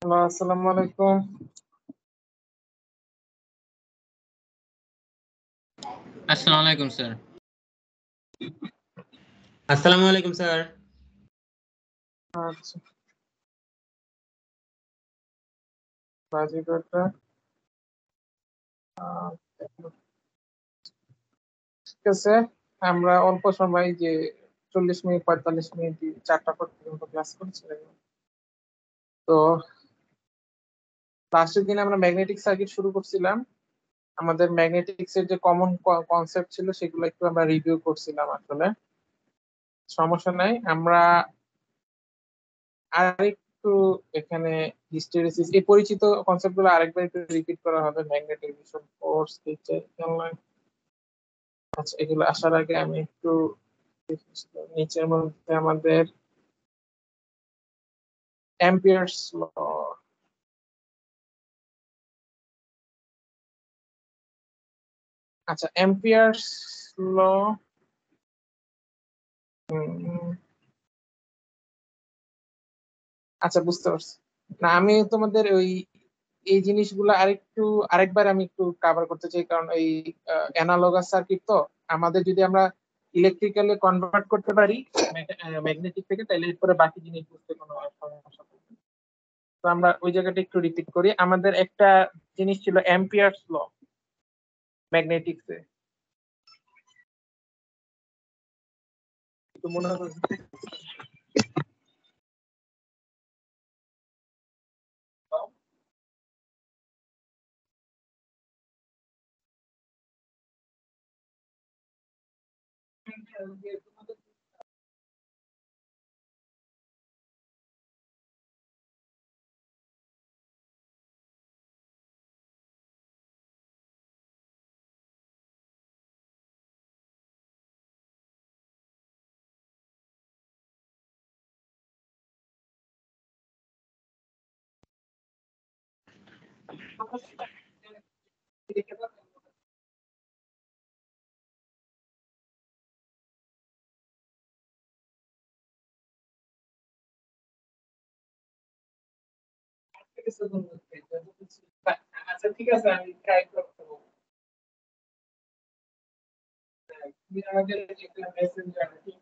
Hello, আসসালামু আলাইকুম। আসসালামু আলাইকুম স্যার। আসসালামু আলাইকুম স্যার। আচ্ছা, বাজিকরটা ঠিক আছে। আমরা অল্প সময় যে 40 মিনিট 45 মিনিট 4টা পর্যন্ত ক্লাস করছিলাম। তো লাস্টের দিন আমরা ম্যাগনেটিক সার্কিট শুরু করছিলাম। আমাদের ম্যাগনেটিক্স এর যে কমন কনসেপ্ট ছিল সেগুলো একটু আমরা রিভিউ করছিলাম। আসলে সমস্যা নাই, আমরা আরেকটু এখানে হিস্টেরিসিস এই পরিচিত কনসেপ্টগুলো আরেকবার একটু রিপিট করা হবে। ম্যাগনেটিক ফোর্স, আচ্ছা, এগুলো আসার আগে আমি একটু নিচের মধ্যে আমাদের অ্যাম্পিয়ার্স ল, আচ্ছা অ্যাম্পিয়ার্স ল আচ্ছা বুঝতে পারছি। না, আমি তোমাদের ওই এই জিনিসগুলো আরেকবার আমি একটু কভার করতে চাই, কারণ এই অ্যানালগাস সার্কিট তো আমাদের যদি আমরা ইলেকট্রিক্যালি কনভার্ট করতে পারি ম্যাগনেটিক থেকে, তাহলে এরপরে বাকি জিনিস বুঝতে কোনো সমস্যা হবে না। তো আমরা ওই জায়গাটা একটু রিপিট করি। আমাদের একটা জিনিস ছিল অ্যাম্পিয়ার্স ল ম্যাগনেটিক্সে, তো মনে হয় আচ্ছা ঠিক আছে, আমি ট্রাই করতে বলবো। তুমি আমাকে একটা মেসেজ জানাও।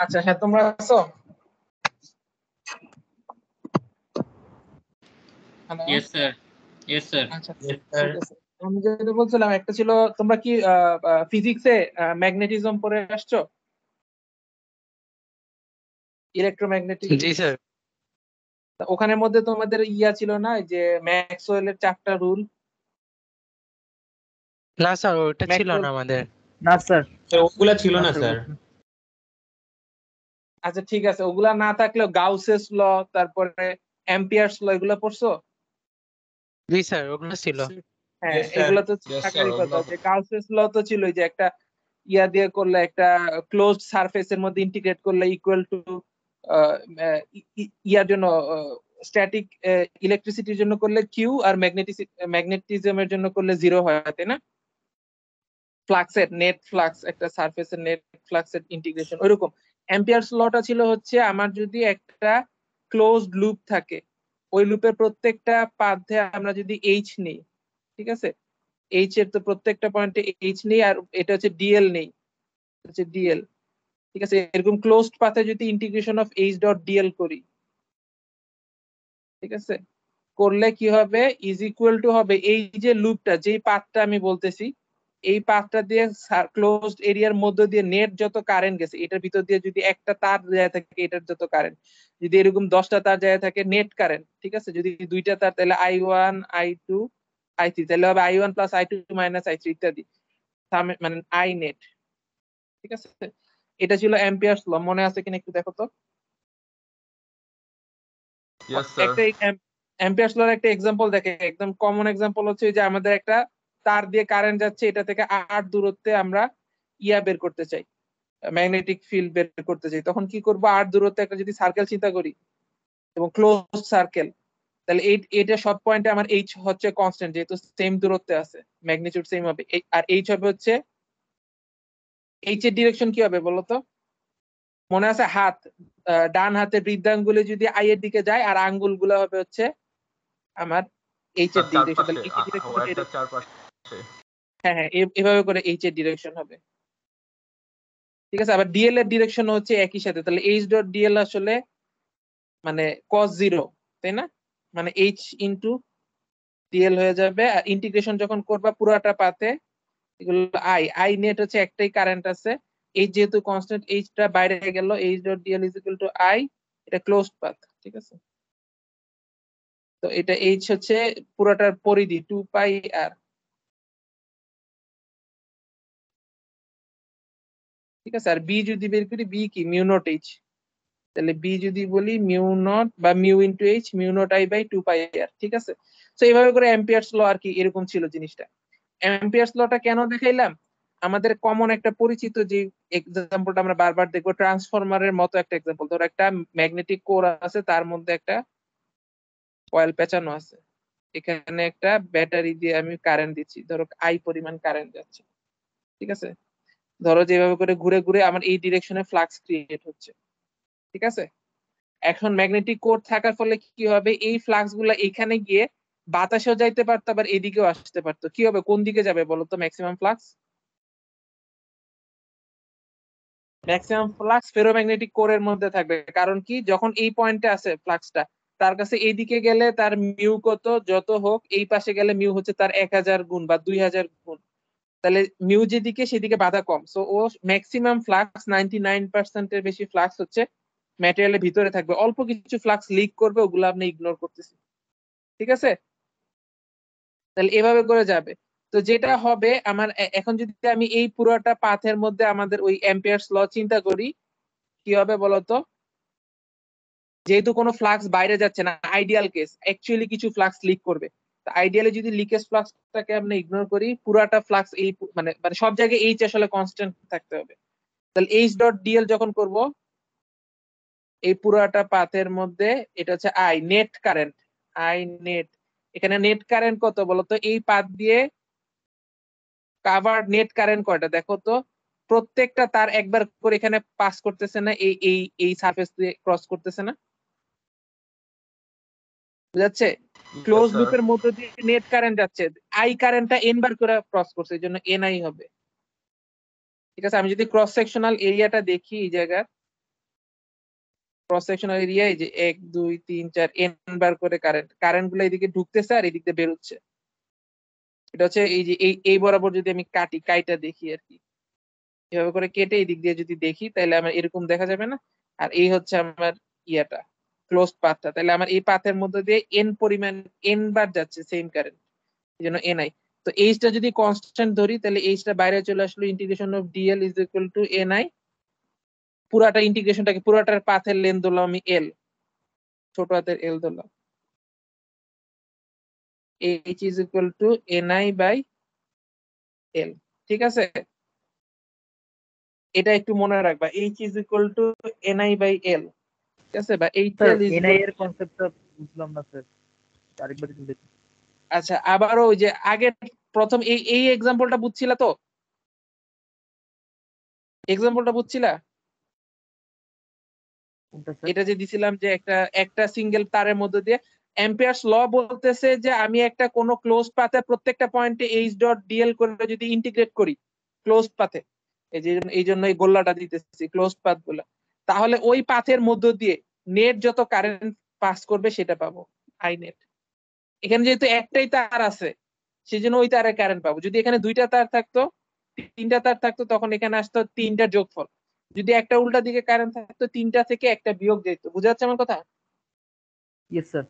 আচ্ছা হ্যাঁ, তোমরা আছো? Hello, yes sir. Yes sir. আচ্ছা ঠিক আছে। আমি যেটা বলছিলাম, একটা ছিল, তোমরা কি ফিজিক্সে ম্যাগনেটিজম পড়ে আসছো? ইলেকট্রোম্যাগনেটিক, জি স্যার। ওখানের মধ্যে তোমাদের ইয়া ছিল না, যে ম্যাক্সওয়েলের 4টা রুল? না স্যার, ওটা ছিল না আমাদের। না স্যার, ওগুলা ছিল না স্যার। আচ্ছা ঠিক আছে, ওগুলা না থাকলেও গাউসেস ল, তারপরে অ্যাম্পিয়ার্স ল, এগুলা পড়ছো? জি স্যার, ওগুলো ছিল। হ্যাঁ, Yes, sir. এগুলো তো Yes, sir, থাকারই কথা। ওগুলো যে গাউসেস ল তো ছিল, যে একটা ইয়া দিয়ে করলে, একটা ক্লোজড সারফেসের মধ্যে ইন্টিগ্রেট করলে ইকুয়াল টু ইয়ার জন্য, স্ট্যাটিক ইলেকট্রিসিটির জন্য করলে কিউ, আর ম্যাগনেটিজমের জন্য করলে 0 হয়, তাই না? ফ্লাক্সের নেট ফ্লাক্স, একটা সারফেসের নেট ফ্লাক্সের ইন্টিগ্রেশন ওইরকম। অ্যাম্পিয়ার্স লটা ছিল হচ্ছে, আমার যদি একটা ক্লোজড লুপ থাকে, ওই লুপের প্রত্যেকটা পাথে আমরা যদি এইচ নেই, ঠিক আছে, এইচ এর তো প্রত্যেকটা পয়েন্টে এইচ নেই, আর এটা হচ্ছে ডিএল নেই, হচ্ছে ডিএল, ঠিক আছে, এরকম ক্লোজড পাথে যদি integration of H dot DL করি, ঠিক আছে, করলে কি হবে, ইজ ইকুয়াল টু হবে এই যে লুপটা, যেই পাথটা আমি বলতেছি, এই পাথটা দিয়ে ক্লোজড এরিয়ার মধ্যে দিয়ে নেট যত কারেন্ট গেছে, এটার ভিতর দিয়ে যদি একটা তার যায় থাকে, এটার যত কারেন্ট, যদি এরকম 10টা তার যায় থাকে নেট কারেন্ট, ঠিক আছে, যদি 2টা তার, তাহলে I1 I2 I3, তাহলে হবে I1 plus I2 minus I3 ইত্যাদি, মানে আই নেট, ঠিক আছে। এটা ছিল অ্যাম্পিয়ার্স ল, মনে আছে কিনা একটু দেখো তো। Yes, sir. একটা অ্যাম্পিয়ার্স লর একটা এক্সাম্পল দেখে, একদম কমন এক্সাম্পল হচ্ছে যে আমাদের একটা তার দিয়ে কারেন্ট যাচ্ছে, এটা থেকে 8 দূরত্বে আমরা ইয়া বের করতে চাই, ম্যাগনেটিক ফিল্ড বের করতে চাই, তখন কি করব, 8 দূরত্বে একটা যদি সার্কেল চিন্তা করি, এবং ক্লোজ সার্কেল, তাহলে এটা সব পয়েন্টে আমার এইচ হচ্ছে কনস্ট্যান্ট, যেহেতু সেম দূরত্বে আছে, ম্যাগনিটিউড সেম হবে। আর এইচ হবে হচ্ছে, এইচ এর ডিরেকশন কি হবে বলতো? মনে আছে হাত, ডান হাতের বৃদ্ধাঙ্গুলে যদি আই এর দিকে যায়, আর আঙ্গুল গুলো হবে হচ্ছে আমার এইচ এর ডিরেকশন। তাহলে এইচ এর ডিরেকশন হবে এরকম। হ্যাঁ হ্যাঁ, এভাবে করে এইচ এর ডিরেকশন হবে। ঠিক আছে, আবার ডিএল এর ডিরেকশন হচ্ছে একই সাথে। তাহলে এইচ ডট ডিএল আসলে মানে cos 0, তাই না? মানে এইচ ইন্টু ডিএল হয়ে যাবে। আর ইন্টিগ্রেশন যখন করবা পুরাটা পাতে, এগুলো আই আই নেট হচ্ছে একটাই কারেন্ট আছে, এইচ যেহেতু কনস্ট্যান্ট, এইচটা বাইরে গেল, H dot DL is equal to I, এটা ক্লোজড পাথ। ঠিক আছে, তো এটা এইচ হচ্ছে পুরোটার পরিধি 2 পাই আর। ঠিক আছে, আর বি যদি বের করি, বি কি মিউ নট এইচ, তাহলে বি যদি বলি মিউ নট বা mu into H, mu naught I by 2 pi R. ঠিক আছে, তো এইভাবে করে অ্যাম্পিয়ার্স ল আর কি, এরকম ছিল জিনিসটা। অ্যাম্পিয়ার্স লটা কেন দেখাইলাম? আমাদের কমন একটা পরিচিত যে এক্সাম্পলটা আমরা বারবার দেখবো, ট্রান্সফরমারের মতো একটা এক্সাম্পল। ধরো একটা ম্যাগনেটিক কোর আছে, তার মধ্যে একটা কয়েল পেঁচানো আছে, এখানে একটা ব্যাটারি দিয়ে আমি কারেন্ট দিচ্ছি, ধরো আই পরিমাণ কারেন্ট যাচ্ছে। ঠিক আছে, ধরো যেভাবে করে ঘুরে ঘুরে আমার এই ডিরেকশনে ফ্লাক্স ক্রিয়েট হচ্ছে। ঠিক আছে, এখন ম্যাগনেটিক কোর থাকার ফলে কি হবে, এই ফ্লাক্স গুলা এখানে গিয়ে বাতাসেও যাইতে পারতো, আবার এদিকেও আসতে পারতো। কি হবে, কোন দিকে যাবে বলতো maximum flux? Maximum flux ferromagnetic কোরের মধ্যে থাকবে। কারণ কি, যখন এই পয়েন্টে আছে ফ্লাক্সটা, তার কাছে এইদিকে গেলে তার মিউ কত যত হোক, এই পাশে গেলে মিউ হচ্ছে তার 1000 গুণ বা 2000 গুণ। তাহলে মিউ যেদিকে সেদিকে বাধা কম, সো ও ম্যাক্সিমাম ফ্লাক্স 99% এর বেশি ফ্লাক্স হচ্ছে ম্যাটেরিয়ালের ভিতরে থাকবে। অল্প কিছু ফ্লাক্স লিক করবে, ওগুলো আপনি ইগনোর করতেছেন। ঠিক আছে, তাহলে এভাবে করে যাবে। তো যেটা হবে আমার এখন যদি আমি এই পুরোটা পাথের মধ্যে আমাদের ওই অ্যাম্পিয়ার্স ল চিন্তা করি, কি হবে বলতো? যেহেতু কোনো ফ্লাক্স বাইরে যাচ্ছে না, আইডিয়াল কেস, অ্যাকচুয়ালি কিছু ফ্লাক্স লিক করবে। আইডিয়ালি যদি লিকেজ ফ্লাক্সটাকে আমরা ইগনোর করি, পুরাটা ফ্লাক্স এই মানে মানে সব জায়গায় এইচ আসলে কনস্ট্যান্ট থাকতে হবে। তাহলে এইচ ডট ডিএল যখন করব এই পুরাটা পাথের মধ্যে, এটা হচ্ছে I net current, I net. এখানে নেট কারেন্ট কত বলতো? এই পাথ দিয়ে কাভার্ড নেট কারেন্ট কয়টা দেখো তো? প্রত্যেকটা তার একবার করে এখানে পাস করতেছে না, এই এই এই সারফেস দিয়ে ক্রস করতেছে না, বুঝাচ্ছে? ক্লোজ লুপের মধ্যে দিয়ে নেট কারেন্ট যাচ্ছে, আই কারেন্টটা এন বার করে ক্রস করছে, এই জন্য এন আই হবে। ঠিক আছে, আমি যদি ক্রস সেকশনাল এরিয়াটা দেখি, এই জায়গার ক্রস সেকশনাল এরিয়া, এই যে 1 2 3 4 এন বার করে কারেন্ট গুলো এদিকে ঢুকতেছে আর এদিকে বেরোচ্ছে। এটা হচ্ছে এই যে এই বরাবর যদি আমি কাইটা দেখি আর কি, এভাবে করে কেটে এই দিক দিয়ে যদি দেখি, তাহলে আমার এরকম দেখা যাবে না? আর এই হচ্ছে আমার ইয়াটা, ক্লোজড পাথটা। তাহলে আমার এই পাথের মধ্যে দিয়ে এন পরিমাণ, এন বার যাচ্ছে সেম কারেন্ট, এই জন্য এন আই। তো এইচটা যদি কনস্ট্যান্ট ধরি, তাহলে এইচটা বাইরে চলে আসলো, integration of DL is equal to N I. পুরাটা ইন্টিগ্রেশনটাকে, পুরাটার পাথের লেন্থ ধরলাম আমি এল, ছোট হাতের এল ধরলাম, H is equal to N I by L. ঠিক আছে, এটা একটু মনে রাখবা, H is equal to N I by L. ঠিক আছে, বা H sir L is NI এর কনসেপ্টটা বুঝলাম না স্যার, আরেকবার একটু দেখুন। আচ্ছা, আবারও ওই যে আগের প্রথম এই এই এক্সাম্পলটা বুঝছিলা তো? এক্সাম্পলটা বুঝছিলা? কোনটা স্যার? এটা যে দিছিলাম যে একটা একটা সিঙ্গেল তারের মধ্যে দিয়ে অ্যাম্পিয়ার্স ল বলতেছে যে আমি একটা কোন ক্লোজ পাথে প্রত্যেকটা পয়েন্টে এইচ ডট ডিএল করে যদি ইন্টিগ্রেট করি ক্লোজ পাথে, এই জন্য এই গোল্লাটা দিতেছি ক্লোজ পাথ গুলা, তাহলে ওই পাথের মধ্য দিয়ে নেট যত কারেন্ট পাস করবে সেটা পাবো, আই নেট। এখানে যেহেতু একটাই তার আছে, সেই জন্য ওই তারে কারেন্ট পাবো। যদি এখানে দুইটা তার থাকতো, তিনটা তার থাকতো, তখন এখানে আসতো তিনটা যোগফল। যদি একটা উল্টা দিকে কারেন্ট থাকতো, তিনটা থেকে একটা বিয়োগ যেত। বুঝা যাচ্ছে আমার কথা? Yes sir.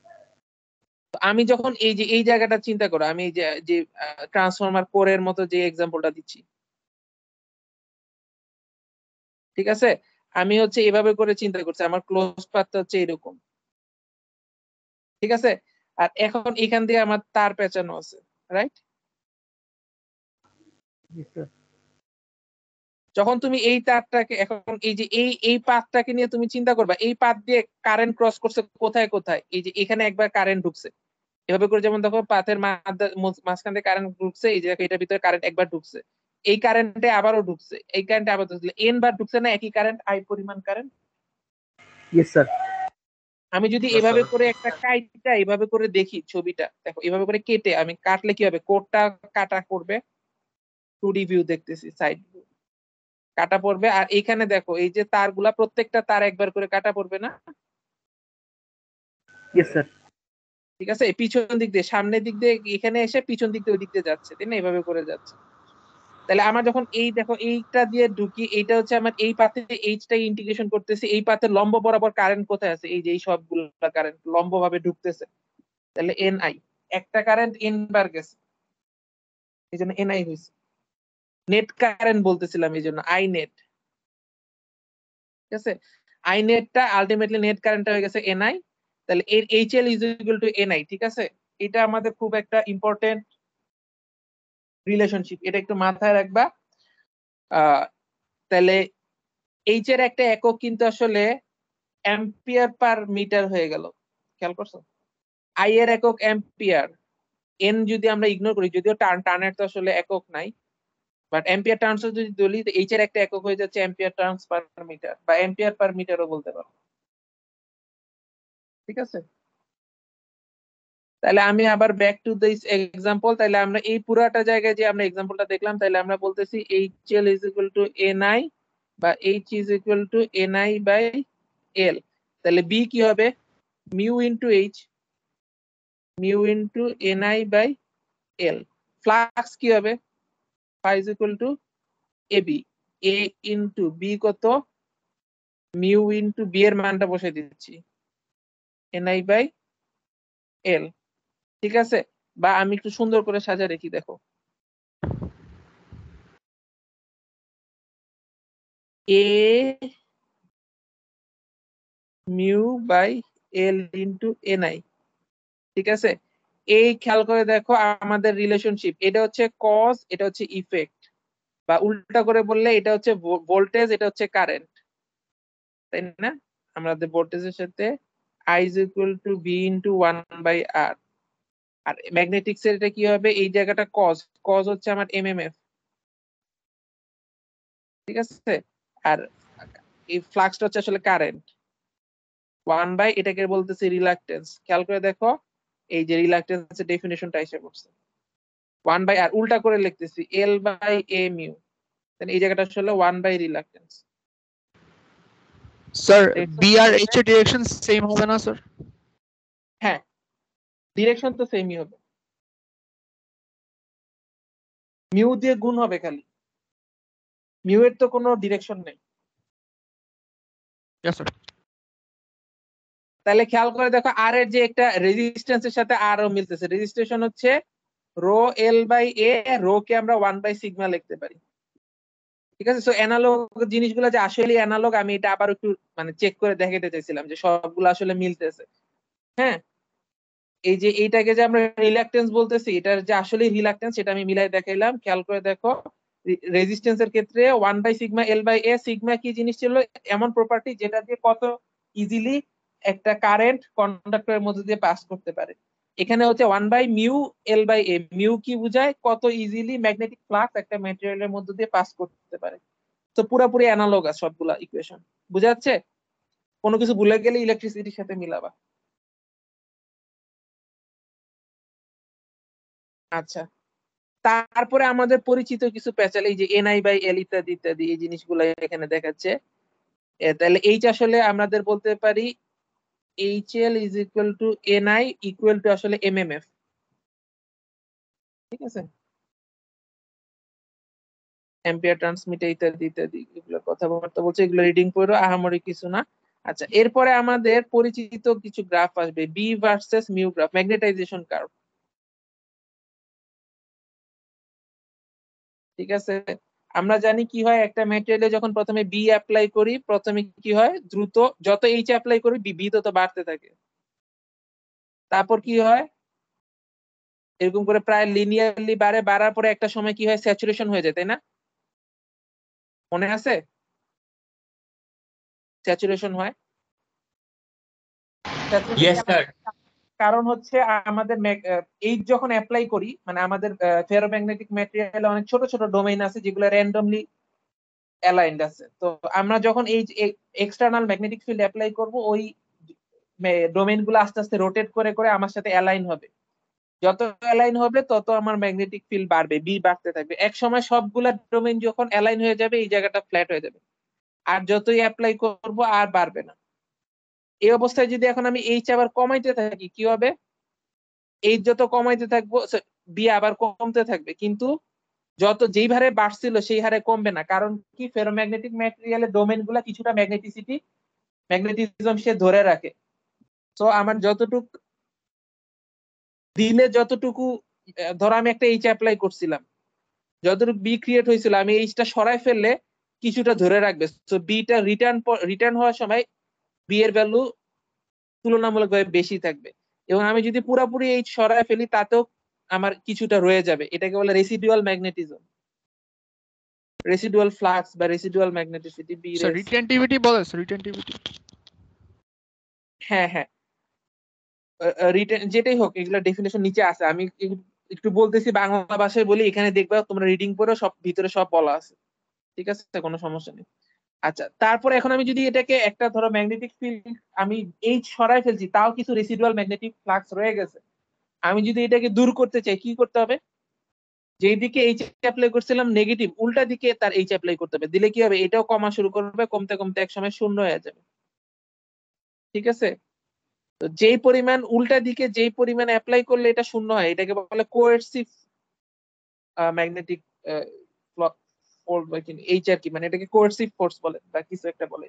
তো আমি যখন এই যে এই জায়গাটা চিন্তা করো, আমি এই যে ট্রান্সফরমার কোরের মতো যে এক্সাম্পলটা দিচ্ছি, ঠিক আছে, আমি হচ্ছে এভাবে করে চিন্তা করছি, আমার ক্লোজ পাথটা হচ্ছে এরকম। ঠিক আছে, আর এখন এখান দিয়ে আমার তার পেঁচানো আছে, রাইট? Yes sir. যখন তুমি এই তারটাকে এখন এই যে এই পাথটাকে নিয়ে তুমি চিন্তা করবা, এই পাথ দিয়ে কারেন্ট ক্রস করছে কোথায় কোথায়, এই যে এখানে একবার কারেন্ট ঢুকছে, এভাবে করে যেমন দেখো পাথের মাঝখান দিয়ে কারেন্ট ঢুকছে, এই যে এটার ভিতরে কারেন্ট একবার ঢুকছে, এই কারেন্টে আবারও ঢুকছে, এই কারেন্টে আবার ঢুকছে, এন বার ঢুকছে না একই কারেন্ট, আই পরিমাণ কারেন্ট। Yes sir. আমি যদি Yes, এভাবে sir. করে একটা কাইটটা এভাবে করে দেখি ছবিটা, দেখো এভাবে করে কেটে আমি কাটলে কি হবে, কোডটা কাটা করবে, 2D ভিউ দেখতেছি, সাইড ভিউ কাটা পড়বে, আর এখানে দেখো এই যে তারগুলা প্রত্যেকটা তার একবার করে কাটা পড়বে না? Yes sir. ঠিক আছে, এই পিছন দিক দিয়ে সামনের দিক দিয়ে এখানে এসে পিছন দিক দিয়ে ওই দিক দিয়ে যাচ্ছে, তাই না, এভাবে করে যাচ্ছে। তাহলে আমার যখন এই দেখো এইটা দিয়ে ঢুকি, এইটা হচ্ছে আমার এই পাথে এইচটা ইন্টিগ্রেশন করতেছি, এই পাথে লম্ব বরাবর কারেন্ট কোথায় আছে, এই যে এই সবগুলো কারেন্ট লম্ব ভাবে ঢুকতেছে, তাহলে এন আই, একটা কারেন্ট এন বার গেছে, এই জন্য এন আই হয়েছে। নেট কারেন্ট বলতেছিলাম এই জন্য আই নেট, ঠিক আছে, আই নেটটা আলটিমেটলি নেট কারেন্টটা হয়ে গেছে এন আই, তাহলে এর H L is equal to N I. ঠিক আছে, এটা আমাদের খুব একটা ইম্পর্টেন্ট রিলেশনশিপ, এটা একটু মাথায় রাখবা। তাহলে এইচ এর একটা একক কিন্তু আসলে অ্যাম্পিয়ার পার মিটার হয়ে গেল, খেয়াল করছো? আই এর একক অ্যাম্পিয়ার, এন যদি আমরা ইগনোর করি, যদিও টার্নের তো আসলে একক নাই, বাট অ্যাম্পিয়ার টার্নস যদি বলি, এইচ এর একটা একক হয়ে যাচ্ছে অ্যাম্পিয়ার টার্নস পার মিটার, বা অ্যাম্পিয়ার পার মিটারও বলতে পারো। ঠিক আছে, তাহলে আমি আবার ব্যাক টু দিস এক্সাম্পল, তাহলে আমরা এই পুরাটা জায়গায় যে আমরা এক্সাম্পলটা দেখলাম, তাহলে আমরা বলতেছি H L is equal to N I, বা H is equal to N I by L. তাহলে বি কি হবে, mu into H, mu into N I by L. Flux কি হবে, phi is equal to A B, A into B কত, mu into B এর মানটা বসে দিচ্ছি, এন আই বাই এল। ঠিক আছে, বা আমি একটু সুন্দর করে সাজা রেখি, দেখো এ mu by L into N I. ঠিক আছে, এই খেয়াল করে দেখো আমাদের রিলেশনশিপ, এটা হচ্ছে কজ, এটা হচ্ছে ইফেক্ট, বা উল্টা করে বললে এটা হচ্ছে ভোল্টেজ, এটা হচ্ছে কারেন্ট, তাই না? আমাদের ভোল্টেজের সাথে I is equal two V into 1/r। আর ম্যাগনেটিক্স এর এটা কি হবে, এই জায়গাটা কজ, কজ হচ্ছে আমার এমএমএফ। ঠিক আছে, আর এই ফ্লাক্সটা হচ্ছে আসলে কারেন্ট, 1 বাই এটাকে বলতেছি রিলাক্টেন্স। খেয়াল করে দেখো এই যে রিলাক্টেন্সের ডেফিনিশনটা এসে পড়ছে, 1/r, উল্টা করে লিখতেছি এল বাই এ মিউ, এই জায়গাটা আসলে 1 বাই রিলাক্টেন্স। স্যার বি আর এইচ এর ডিরেকশন সেম হবে না স্যার? হ্যাঁ, ডিরেকশন তো সেমই হবে, মিউ দিয়ে গুণ হবে খালি, মিউ এর তো কোনো ডিরেকশন নেই। Yes sir. তাহলে খেয়াল করে দেখো আর এর যে একটা রেজিস্ট্যান্সের সাথে আর ও মিলতেছে, রেজিস্ট্রেশন হচ্ছে rho L by A, rho কে আমরা 1/σ লিখতে পারি। ঠিক আছে, সো অ্যানালগ জিনিসগুলো যে আসলে অ্যানালগ, আমি এটা আবার একটু মানে চেক করে দেখাতে চাইছিলাম যে সবগুলো আসলে মিলতেছে। হ্যাঁ, এই যে এইটাকে যে আমরা রিলাক্টেন্স বলতেছি, এটার যে আসলে রিলাক্টেন্স সেটা আমি মিলাই দেখাইলাম। খেয়াল করে দেখো রেজিস্ট্যান্সের ক্ষেত্রে 1/σ এল বাই এ, সিগমা কি জিনিস ছিল, এমন প্রপার্টি যেটা দিয়ে কত ইজিলি একটা কারেন্ট কন্ডাক্টরের মধ্যে দিয়ে পাস করতে পারে। এখানে হচ্ছে 1/μ এল বাই এ, মিউ কি বোঝায়, কত ইজিলি ম্যাগনেটিক ফ্লাক্স একটা ম্যাটেরিয়ালের মধ্যে দিয়ে পাস করতে পারে। তো পুরোপুরি অ্যানালগাস সবগুলা ইকুয়েশন, বুঝা যাচ্ছে? কোনো কিছু ভুলে গেলে ইলেকট্রিসিটির সাথে মিলাবা। আচ্ছা, তারপরে আমাদের পরিচিত কিছু প্যাচাল, এই যে এনআই বাই এল ইত্যাদি ইত্যাদি, এই জিনিসগুলো এখানে দেখাচ্ছে। তাহলে এইচ আসলে আমাদের বলতে পারি H L is equal two NI equal to আসলে এমএমএফ। ঠিক আছে, অ্যাম্পিয়ার ট্রান্সমিটার ইত্যাদি ইত্যাদি, এগুলো কথাবার্তা বলছে, এগুলো রিডিং করো, আহামরি কিছু না। আচ্ছা, এরপরে আমাদের পরিচিত কিছু গ্রাফ আসবে, B versus mu graph, magnetization curve. ঠিক আছে, আমরা জানি কি হয়, একটা ম্যাটেরিয়ালে যখন প্রথমে বি অ্যাপ্লাই করি, প্রথমে কি হয়, দ্রুত যত এইচ অ্যাপ্লাই করি বি তত বাড়তে থাকে। তারপর কি হয়, এরকম করে প্রায় লিনিয়ারলি বাড়ে, বাড়ার পরে একটা সময় কি হয়, স্যাচুরেশন হয়ে যায়, তাই না? মনে আছে স্যাচুরেশন হয়? Yes sir. কারণ হচ্ছে আমাদের এই যখন অ্যাপ্লাই করি মানে আমাদের ফেরোম্যাগনেটিক ম্যাটেরিয়ালে অনেক ছোট ছোট ডোমেইন আছে যেগুলো র্যান্ডমলি অ্যালাইন্ড আছে। তো আমরা যখন এই এক্সটার্নাল ম্যাগনেটিক ফিল্ড অ্যাপ্লাই করব ওই ডোমেইন গুলো আস্তে আস্তে রোটেট করে করে আমার সাথে অ্যালাইন হবে। যত অ্যালাইন হবে তত আমার ম্যাগনেটিক ফিল্ড বাড়বে, বি বাড়তে থাকবে। এক সময় সবগুলা ডোমেইন যখন অ্যালাইন হয়ে যাবে এই জায়গাটা ফ্ল্যাট হয়ে যাবে, আর যতই অ্যাপ্লাই করব আর বাড়বে না। এই অবস্থায় যদি এখন আমি এইচ আবার কমাইতে থাকি কি হবে? এইচ যত কমাইতে থাকবো বি আবার কমতে থাকবে, কিন্তু যত যেই হারে বাড়ছিল সেই হারে কমবে না। কারণ কি, ফেরোম্যাগনেটিক ম্যাটেরিয়ালের ডোমেইন গুলা কিছুটা ম্যাগনেটিজম সে ধরে রাখে। তো আমার যতটুকু দিলে যতটুকু, ধরো আমি একটা এইচ অ্যাপ্লাই করছিলাম, যতটুকু বি ক্রিয়েট হয়েছিল আমি এইচটা সরাই ফেললে কিছুটা ধরে রাখবে। তো বিটা রিটার্ন হওয়ার সময় বি এর ভ্যালু তুলনামূলকভাবে বেশি থাকবে, এবং আমি যদি পুরোপুরি এইচ সরাই ফেলি তাতেও আমার কিছুটা রয়ে যাবে। এটাকে বলে রেসিডুয়াল ম্যাগনেটিজম, রেসিডুয়াল ফ্লাক্স বা রেসিডুয়াল ম্যাগনেটিসিটি। বি স্যার রিটেনটিভিটি বলে স্যার, রিটেনটিভিটি। হ্যাঁ হ্যাঁ, যেটাই হোক এগুলা ডেফিনেশন নিচে আছে, আমি একটু বলতেছি বাংলা ভাষায় বলি, এখানে দেখবা তোমরা রিডিং পড়ো সব ভিতরে সব বলা আছে, ঠিক আছে, কোনো সমস্যা নেই। আচ্ছা, তারপরে এখন আমি যদি এটাকে একটা ধরো ম্যাগনেটিক ফিল্ড আমি এইচ সরাই ফেলছি, তাও কিছু রেসিডুয়াল ম্যাগনেটিক ফ্লাক্স রয়ে গেছে। আমি যদি এটাকে দূর করতে চাই কি করতে হবে? যেই দিকে এইচ অ্যাপ্লাই করছিলাম নেগেটিভ, উল্টা দিকে তার এইচ অ্যাপ্লাই করতে হবে। দিলে কি হবে? এটাও কমা শুরু করবে, কমতে কমতে এক সময় শূন্য হয়ে যাবে, ঠিক আছে? তো যেই পরিমাণ উল্টা দিকে যেই পরিমাণ অ্যাপ্লাই করলে এটা শূন্য হয়, এটাকে বলে কোয়ার্সিভ ম্যাগনেটিক ফোর্স বা এইচ আর কি, মানে এটাকে কোয়ার্সিভ ফোর্স বলে বা কিছু একটা বলে,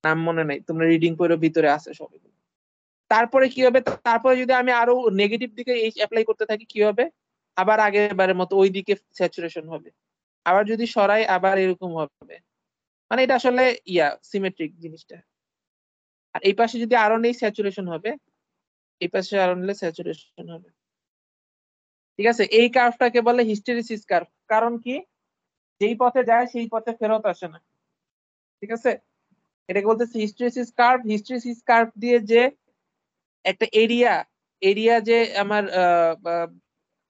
নাম মনে নাই, তোমরা রিডিং করে ভিতরে আছে সব। তারপরে কি হবে? তারপরে যদি আমি আরো নেগেটিভ দিকে এইচ অ্যাপ্লাই করতে থাকি কি হবে? আবার আগের বারের মতো ওই দিকে স্যাচুরেশন হবে। আবার যদি সরাই আবার এরকম হবে। মানে এটা আসলে সিমেট্রিক জিনিসটা। আর এই পাশে যদি আরো নেই স্যাচুরেশন হবে, এই পাশে আরো নিলে স্যাচুরেশন হবে, ঠিক আছে? এই কার্ভটাকে বলে হিস্টেরিসিস কার্ভ। কারণ কি, যেই পথে যায় সেই পথে ফেরত আসে না, ঠিক আছে? এটাকে বলতেছে হিস্টেরিসিস কার্ভ। হিস্টেরিসিস কার্ভ দিয়ে যে একটা এরিয়া যে আমার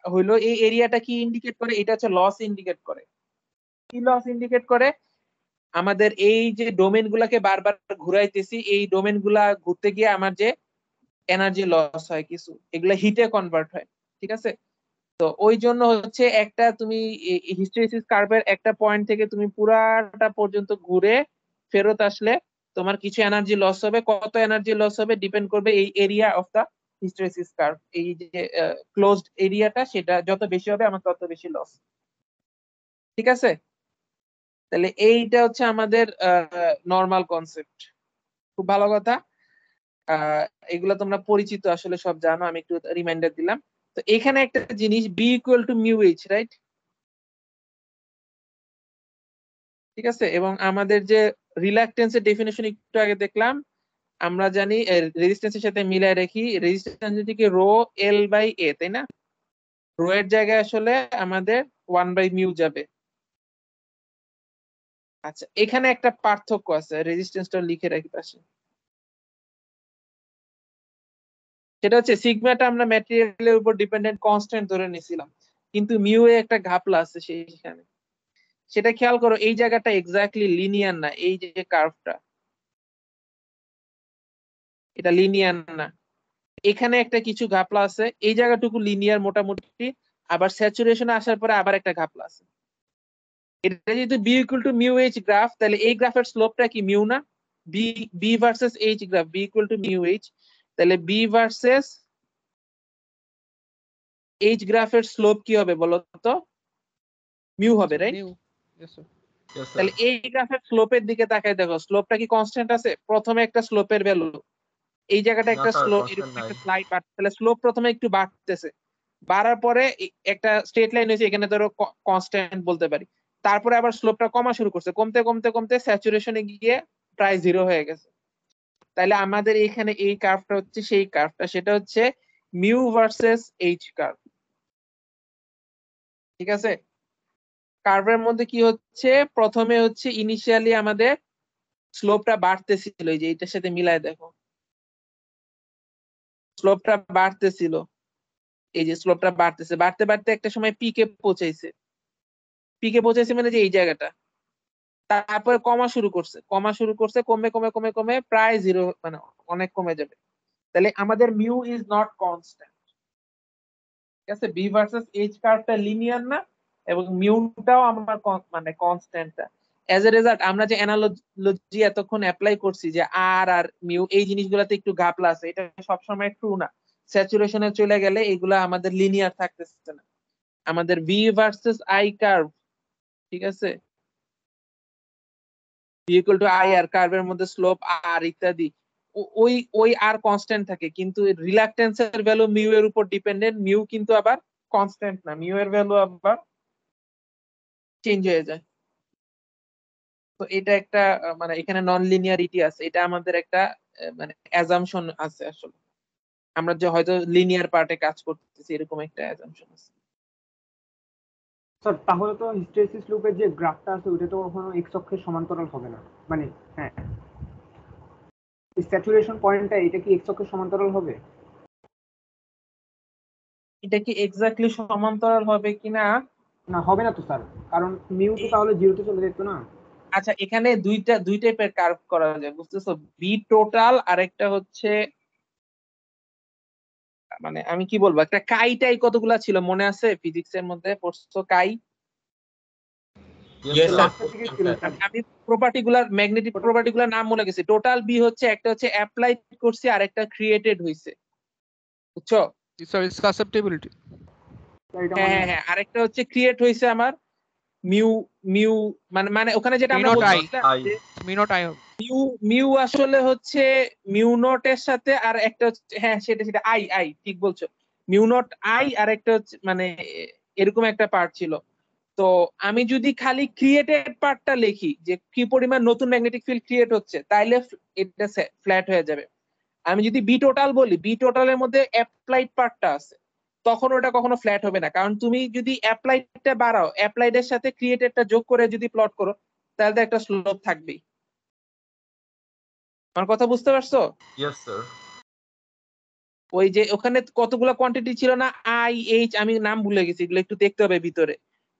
হইলো, এই এরিয়াটা কি ইন্ডিকেট করে? এটা হচ্ছে লস ইন্ডিকেট করে। কি লস ইন্ডিকেট করে? আমাদের এই যে ডোমেন গুলাকে বারবার ঘুরাইতেছি, এই ডোমেন গুলা ঘুরতে গিয়ে আমার যে এনার্জি লস হয় কিছু, এগুলা হিটে কনভার্ট হয়, ঠিক আছে? তো ওই জন্য হচ্ছে একটা তুমি হিস্টেরিসিস কার্ভের একটা পয়েন্ট থেকে তুমি পুরাটা পর্যন্ত ঘুরে ফেরত আসলে তোমার কিছু এনার্জি লস হবে। কত এনার্জি লস হবে ডিপেন্ড করবে এই area of the hysteresis curve. এই যে ক্লোজড এরিয়াটা, সেটা যত বেশি হবে আমার তত বেশি লস, ঠিক আছে? তাহলে এইটা হচ্ছে আমাদের নর্মাল কনসেপ্ট। খুব ভালো কথা। এগুলো তোমরা পরিচিত, আসলে সব জানো, আমি একটু রিমাইন্ডার দিলাম। তো এখানে একটা জিনিস, B equal to mu H, right? ঠিক আছে, এবং আমাদের যে রিল্যাকটেন্সের ডেফিনেশন একটু আগে দেখলাম, আমরা জানি রেজিস্ট্যান্সের সাথে মিলাই রাখি, রেজিস্ট্যান্স থেকে রো এল বাই এ, তাই না? রো এর জায়গায় আসলে আমাদের 1/μ যাবে। আচ্ছা, এখানে একটা পার্থক্য আছে, রেজিস্ট্যান্সটা লিখে রাখি পাশে। সেটা হচ্ছে সিগমাটা আমরা ম্যাটেরিয়ালের উপর ডিপেন্ডেন্ট কনস্ট্যান্ট ধরে নিয়েছিলাম, কিন্তু মিউ এ একটা ঘাপলা আছে সেইখানে। সেটা খেয়াল করো, এই জায়গাটা এক্স্যাক্টলি লিনিয়ার না, এই যে কার্ভটা এটা লিনিয়ার না, এখানে একটা কিছু ঘাপলা আছে। এই জায়গাটুকু লিনিয়ার মোটামুটি, আবার স্যাচুরেশনে আসার পরে আবার একটা ঘাপলা আছে। এটা যদি B equal to mu H graph, তাহলে এই গ্রাফের স্লোপটা কি মিউ না? B B versus H graph, B equal to mu H, তাহলে বি ভার্সেস এইচ গ্রাফের স্লোপ কি হবে বলো তো? মিউ হবে, রাইট? নিউ। Yes sir. Yes, sir. তাহলে এই গ্রাফের স্লোপের দিকে তাকাই দেখো, স্লোপটা কি কনস্ট্যান্ট আছে? প্রথমে একটা স্লোপের ভ্যালু, এই জায়গাটা না, একটা স্যার, স্লোপ, constant এরকম নাই। একটা স্লাইড বাড়ছে, তাহলে স্লোপ প্রথমে একটু বাড়তেছে, বাড়ার পরে একটা স্ট্রেট লাইন হয়েছে, এখানে ধরো কনস্ট্যান্ট বলতে পারি। তারপরে আবার স্লোপটা কমা শুরু করছে, কমতে কমতে কমতে স্যাচুরেশনে গিয়ে প্রায় জিরো হয়ে গেছে। তাহলে আমাদের এখানে এই কার্ভটা হচ্ছে সেই কার্ভটা, সেটা হচ্ছে মিউ ভার্সেস এইচ কার্ভ, ঠিক আছে? কার্ভের মধ্যে কি হচ্ছে, প্রথমে হচ্ছে ইনিশিয়ালি আমাদের স্লোপটা বাড়তেছিল, এই যে এটার সাথে মিলায় দেখো, স্লোপটা বাড়তেছিল, এই যে স্লোপটা বাড়তেছে, বাড়তে বাড়তে একটা সময় পিকে পৌঁছাইছে, মানে যে এই জায়গাটা, তারপরে কমা শুরু করছে, কমে কমে কমে কমে প্রায় জিরো, মানে অনেক কমে যাবে। তাহলে আমাদের মিউ ইজ নট কনস্ট্যান্ট, ঠিক আছে? বি ভার্সেস এইচ কার্ভটা লিনিয়ার না, এবং মিউটাও আমার মানে কনস্ট্যান্ট না। এজ এ রেজাল্ট আমরা যে অ্যানালজি এতক্ষণ অ্যাপ্লাই করছি যে আর আর মিউ, এই জিনিসগুলোতে একটু ঘাপলা আছে, এটা সবসময় ট্রু না। স্যাচুরেশনে চলে গেলে এগুলা আমাদের লিনিয়ার থাকতেছে না। আমাদের ভি ভার্সেস আই কার্ভ, ঠিক আছে, ভি ইকুয়াল টু আই আর, কার্ভের মধ্যে স্লোপ আর ইত্যাদি, ওই ওই আর কনস্ট্যান্ট থাকে, কিন্তু রিলাক্টেন্সের ভ্যালু মিউ এর উপর ডিপেন্ডেন্ট, মিউ কিন্তু আবার কনস্ট্যান্ট না, মিউ এর ভ্যালু আবার চেঞ্জ হয়ে যায়। তো এটা একটা মানে এখানে নন লিনিয়ারিটি আছে, এটা আমাদের একটা মানে অ্যাজাম্পশন আছে আসলে, আমরা যে হয়তো লিনিয়ার পার্টে কাজ করতেছি এরকম একটা অ্যাজাম্পশন আছে। স্যার তাহলে তো হিস্টেরিসিস লুপের যে গ্রাফটা আছে ওটা তো কখনো এক্স অক্ষের সমান্তরাল হবে না, মানে হ্যাঁ, স্যাচুরেশন পয়েন্টটা এটা কি এক্স অক্ষের সমান্তরাল হবে? এটা কি এক্স্যাক্টলি সমান্তরাল হবে কিনা? না, হবে না তো স্যার, কারণ মিউ তো তাহলে জিরোতে চলে যেত না। আচ্ছা, এখানে দুই টাইপের কার্ভ করা যায়, বুঝতেছো? বি টোটাল আর একটা হচ্ছে, মানে আমি কি বলবো, একটা কাইটাই কতগুলা ছিল মনে আছে? ফিজিক্স এর মধ্যে পড়ছো কাই? Yes, sir. লাস্টের দিকে ছিল স্যার। আমি প্রপার্টিগুলার, ম্যাগনেটিক প্রপার্টিগুলার নাম মনে গেছি। টোটাল বি হচ্ছে, একটা হচ্ছে অ্যাপ্লাই করছি আর একটা ক্রিয়েটেড হইছে, বুঝছো? Sir, is susceptibility. এটা হ্যাঁ মানে হ্যাঁ হ্যাঁ, আরেকটা হচ্ছে ক্রিয়েট হইছে আমার মিউ, মিউ মানে মানে ওখানে যেটা আমরা Mu not I. বলছিলাম যে Me not I. Mu, mu আসলে হচ্ছে মিউ নট এর সাথে আর একটা হচ্ছে, হ্যাঁ সেটা সেটা আই, আই ঠিক বলছো, মিউ নট আই আর একটা হচ্ছে মানে এরকম একটা পার্ট ছিল। তো আমি যদি খালি ক্রিয়েটেড পার্টটা লিখি যে কি পরিমাণ নতুন ম্যাগনেটিক ফিল্ড ক্রিয়েট হচ্ছে, তাইলে এটা ফ্ল্যাট হয়ে যাবে। আমি যদি বি টোটাল বলি, বি টোটালের মধ্যে অ্যাপ্লাইড পার্টটা আছে, তখন ওটা কখনো ফ্ল্যাট হবে না, কারণ তুমি যদি অ্যাপ্লাইডটা বাড়াও, অ্যাপ্লাইডের সাথে ক্রিয়েটেডটা যোগ করে যদি প্লট করো, তাহলে তো একটা স্লোপ থাকবেই। আমার কথা বুঝতে পারছো? Yes, sir. ওই যে ওখানে কতগুলো কোয়ান্টিটি ছিল না, আই এইচ, আমি নাম ভুলে গেছি, এগুলো একটু দেখতে হবে ভিতরে।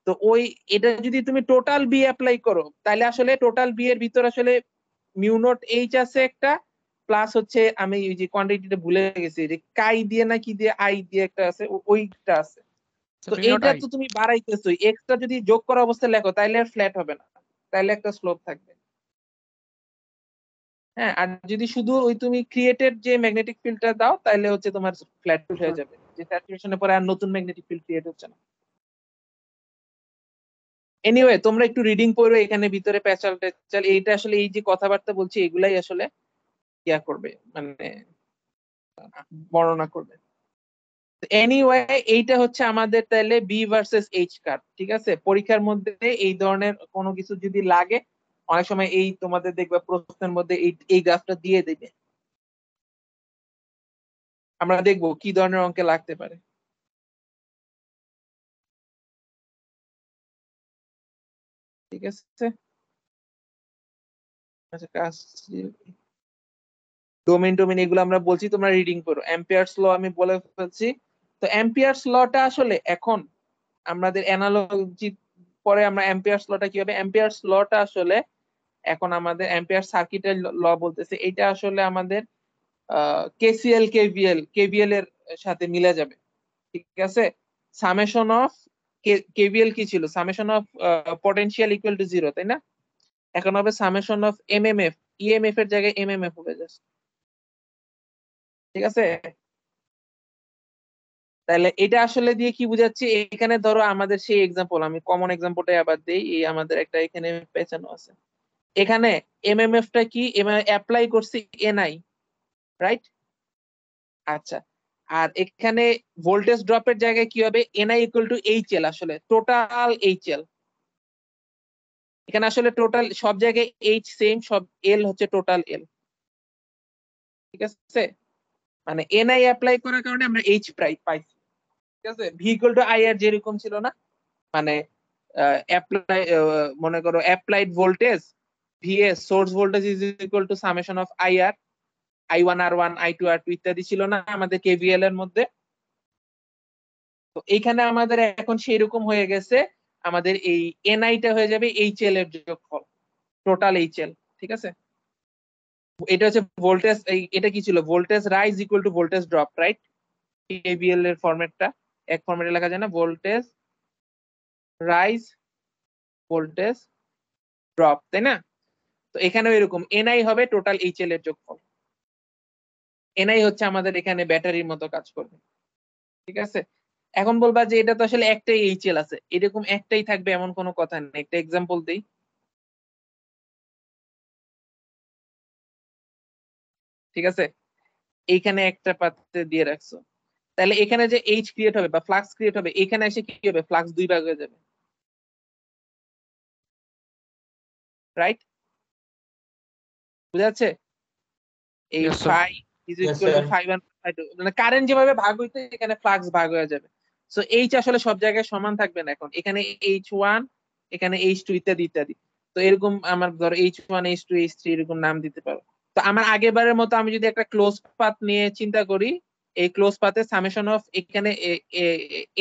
তো ওই এটা যদি তুমি টোটাল বি অ্যাপ্লাই করো, তাহলে আসলে টোটাল বি এর ভিতর আসলে মিউ নট এইচ আছে একটা, প্লাস হচ্ছে আমি ওই যে কোয়ান্টিটিটা ভুলে গেছি, যে কাই দিয়ে না কি দিয়ে আই দিয়ে একটা আছে, ওইটা আছে। So তো me not এইটা I. তো তুমি বাড়াইতেছো, এক্সট্রা যদি যোগ করা অবস্থায় লেখো তাইলে আর ফ্ল্যাট হবে না, তাইলে একটা স্লোপ থাকবে। হ্যাঁ, আর যদি শুধু ওই তুমি ক্রিয়েটেড যে ম্যাগনেটিক ফিল্ডটা দাও, তাহলে হচ্ছে তোমার ফ্ল্যাট হয়ে যাবে, যে স্যাচুরেশনের পরে আর নতুন ম্যাগনেটিক ফিল্ড ক্রিয়েট হচ্ছে না। এনিওয়ে, তোমরা একটু রিডিং পড়ো, এখানে ভিতরে প্যাচাল ট্যাচাল, এইটা আসলে এই যে কথাবার্তা বলছি এগুলাই আসলে ইয়া করবে, মানে বর্ণনা করবে। এনিওয়ে, এইটা হচ্ছে আমাদের তাহলে বি ভার্সেস এইচ কার্ভ, ঠিক আছে? পরীক্ষার মধ্যে এই ধরনের কোনো কিছু যদি লাগে, অনেক সময় এই তোমাদের দেখবে প্রশ্নের মধ্যে এই গ্রাফটা দিয়ে দেবে, আমরা দেখবো কি ধরনের অঙ্কে লাগতে পারে। ঠিক আছে, আচ্ছা কাজ, ডোমেইন ডোমেইন এগুলো আমরা বলছি, তোমরা রিডিং করো। অ্যাম্পিয়ারস ল আমি বলে ফেলছি। তো অ্যাম্পিয়ারস লটা আসলে এখন আমাদের অ্যানালজি পরে আমরা অ্যাম্পিয়ারস লটা কি হবে, অ্যাম্পিয়ারস লটা আসলে এখন আমাদের অ্যাম্পিয়ার সার্কিটের ল বলতেছে, এটা আসলে আমাদের কেসিএল কেভিএল এর সাথে মিলে যাবে, ঠিক আছে? সামেশন অফ কেভিএল কি ছিল, summation of potential equal to 0, তাই না? এখন হবে সামেশন অফ এমএমএফ, ইএমএফ এর জায়গায় এমএমএফ হবে জাস্ট, ঠিক আছে? তাহলে এটা আসলে দিয়ে কি বুঝাচ্ছি, এখানে ধরো আমাদের সেই এক্সাম্পল, আমি কমন এক্সাম্পলটাই আবার দেই, এই আমাদের একটা এখানে পেছানো আছে, এখানে এমএমএফ টা কি অ্যাপ্লাই করছি এনআই, রাইট? আচ্ছা, আর এখানে ভোল্টেজ ড্রপের জায়গায় কি হবে, এনআই ইকুয়াল টু এইচএল, আসলে টোটাল এইচএল। এখানে আসলে টোটাল সব জায়গায় এইচ সেম, সব এল হচ্ছে টোটাল এল, ঠিক আছে? মানে এনআই অ্যাপ্লাই করার কারণে আমরা এইচ প্রাইস পাইছি, ঠিক আছে? V equal to I R যেরকম ছিল না, মানে অ্যাপ্লাই মনে করো applied voltage VS source voltage is equal to summation of IR I1 R1 I2 R2 ইত্যাদি ছিল না আমাদের কেভিএল এর মধ্যে। তো এইখানে আমাদের এখন সেই রকম হয়ে গেছে, আমাদের এই এনআইটা হয়ে যাবে এইচএল এর যোগফল, টোটাল এইচএল। ঠিক আছে, এটা হচ্ছে ভোল্টেজ, এটা কি ছিল, voltage rise equal to voltage drop, right? KVL এর ফরম্যাটটা এক ফরম্যাটে লেখা যায় না, ভোল্টেজ রাইজ ভোল্টেজ ড্রপ, তাই না? তো এখানেও এরকম এনআই হবে টোটাল এইচএল এর যোগফল। এনআই হচ্ছে আমাদের এখানে ব্যাটারির মতো কাজ করবে। ঠিক আছে, এখন বলবা যে এটা তো আসলে একটাই এইচএল আছে, এরকম একটাই থাকবে এমন কোনো কথা নেই। একটা এক্সাম্পল দিই, ঠিক আছে, এইখানে একটা পাত্রে দিয়ে রাখছো, তাহলে এখানে যে এইচ ক্রিয়েট হবে বা ফ্লাক্স ক্রিয়েট হবে, এখানে এসে কি হবে, ফ্লাক্স দুই ভাগ হয়ে যাবে, রাইট? বুঝা যাচ্ছে? এই Yes, sir. Phi is Yes, equal to sir. Phi 1 phi 2, মানে কারেন্ট যেভাবে ভাগ হইতে এখানে ফ্লাক্স ভাগ হয়ে যাবে। সো এইচ আসলে সব জায়গায় সমান থাকবে না, এখন এখানে H1 এখানে H2 ইত্যাদি ইত্যাদি। তো এরকম আমার ধরো H1 H2 H3 এরকম নাম দিতে পারো। তো আমার আগেরবারের মতো আমি যদি একটা ক্লোজ পাথ নিয়ে চিন্তা করি, এই ক্লোজ পাথের সামেশন অফ এখানে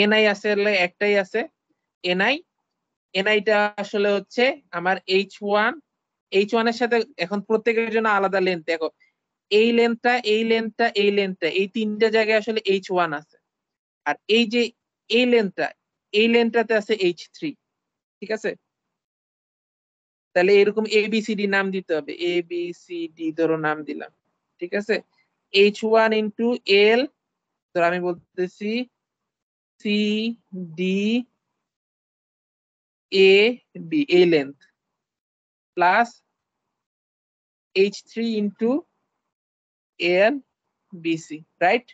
এনআই আসলে একটাই আছে, এনআই। এনআইটা আসলে হচ্ছে আমার H1 এর সাথে এখন প্রত্যেকের জন্য আলাদা লেন্থ। দেখো এই লেন্থটা এই লেন্থটা এই লেন্থটা এই তিনটা জায়গায় আসলে H1 আছে, আর এই যে এই লেন্থটা এই লেন্থটাতে আছে H3। ঠিক আছে, তাহলে এরকম ABCD নাম দিতে হবে, ABCD ধরো নাম দিলাম। ঠিক আছে, H1 ইন্টু L, ধরো আমি বলতেছি CD AB এই length plus H3 into L BC, right?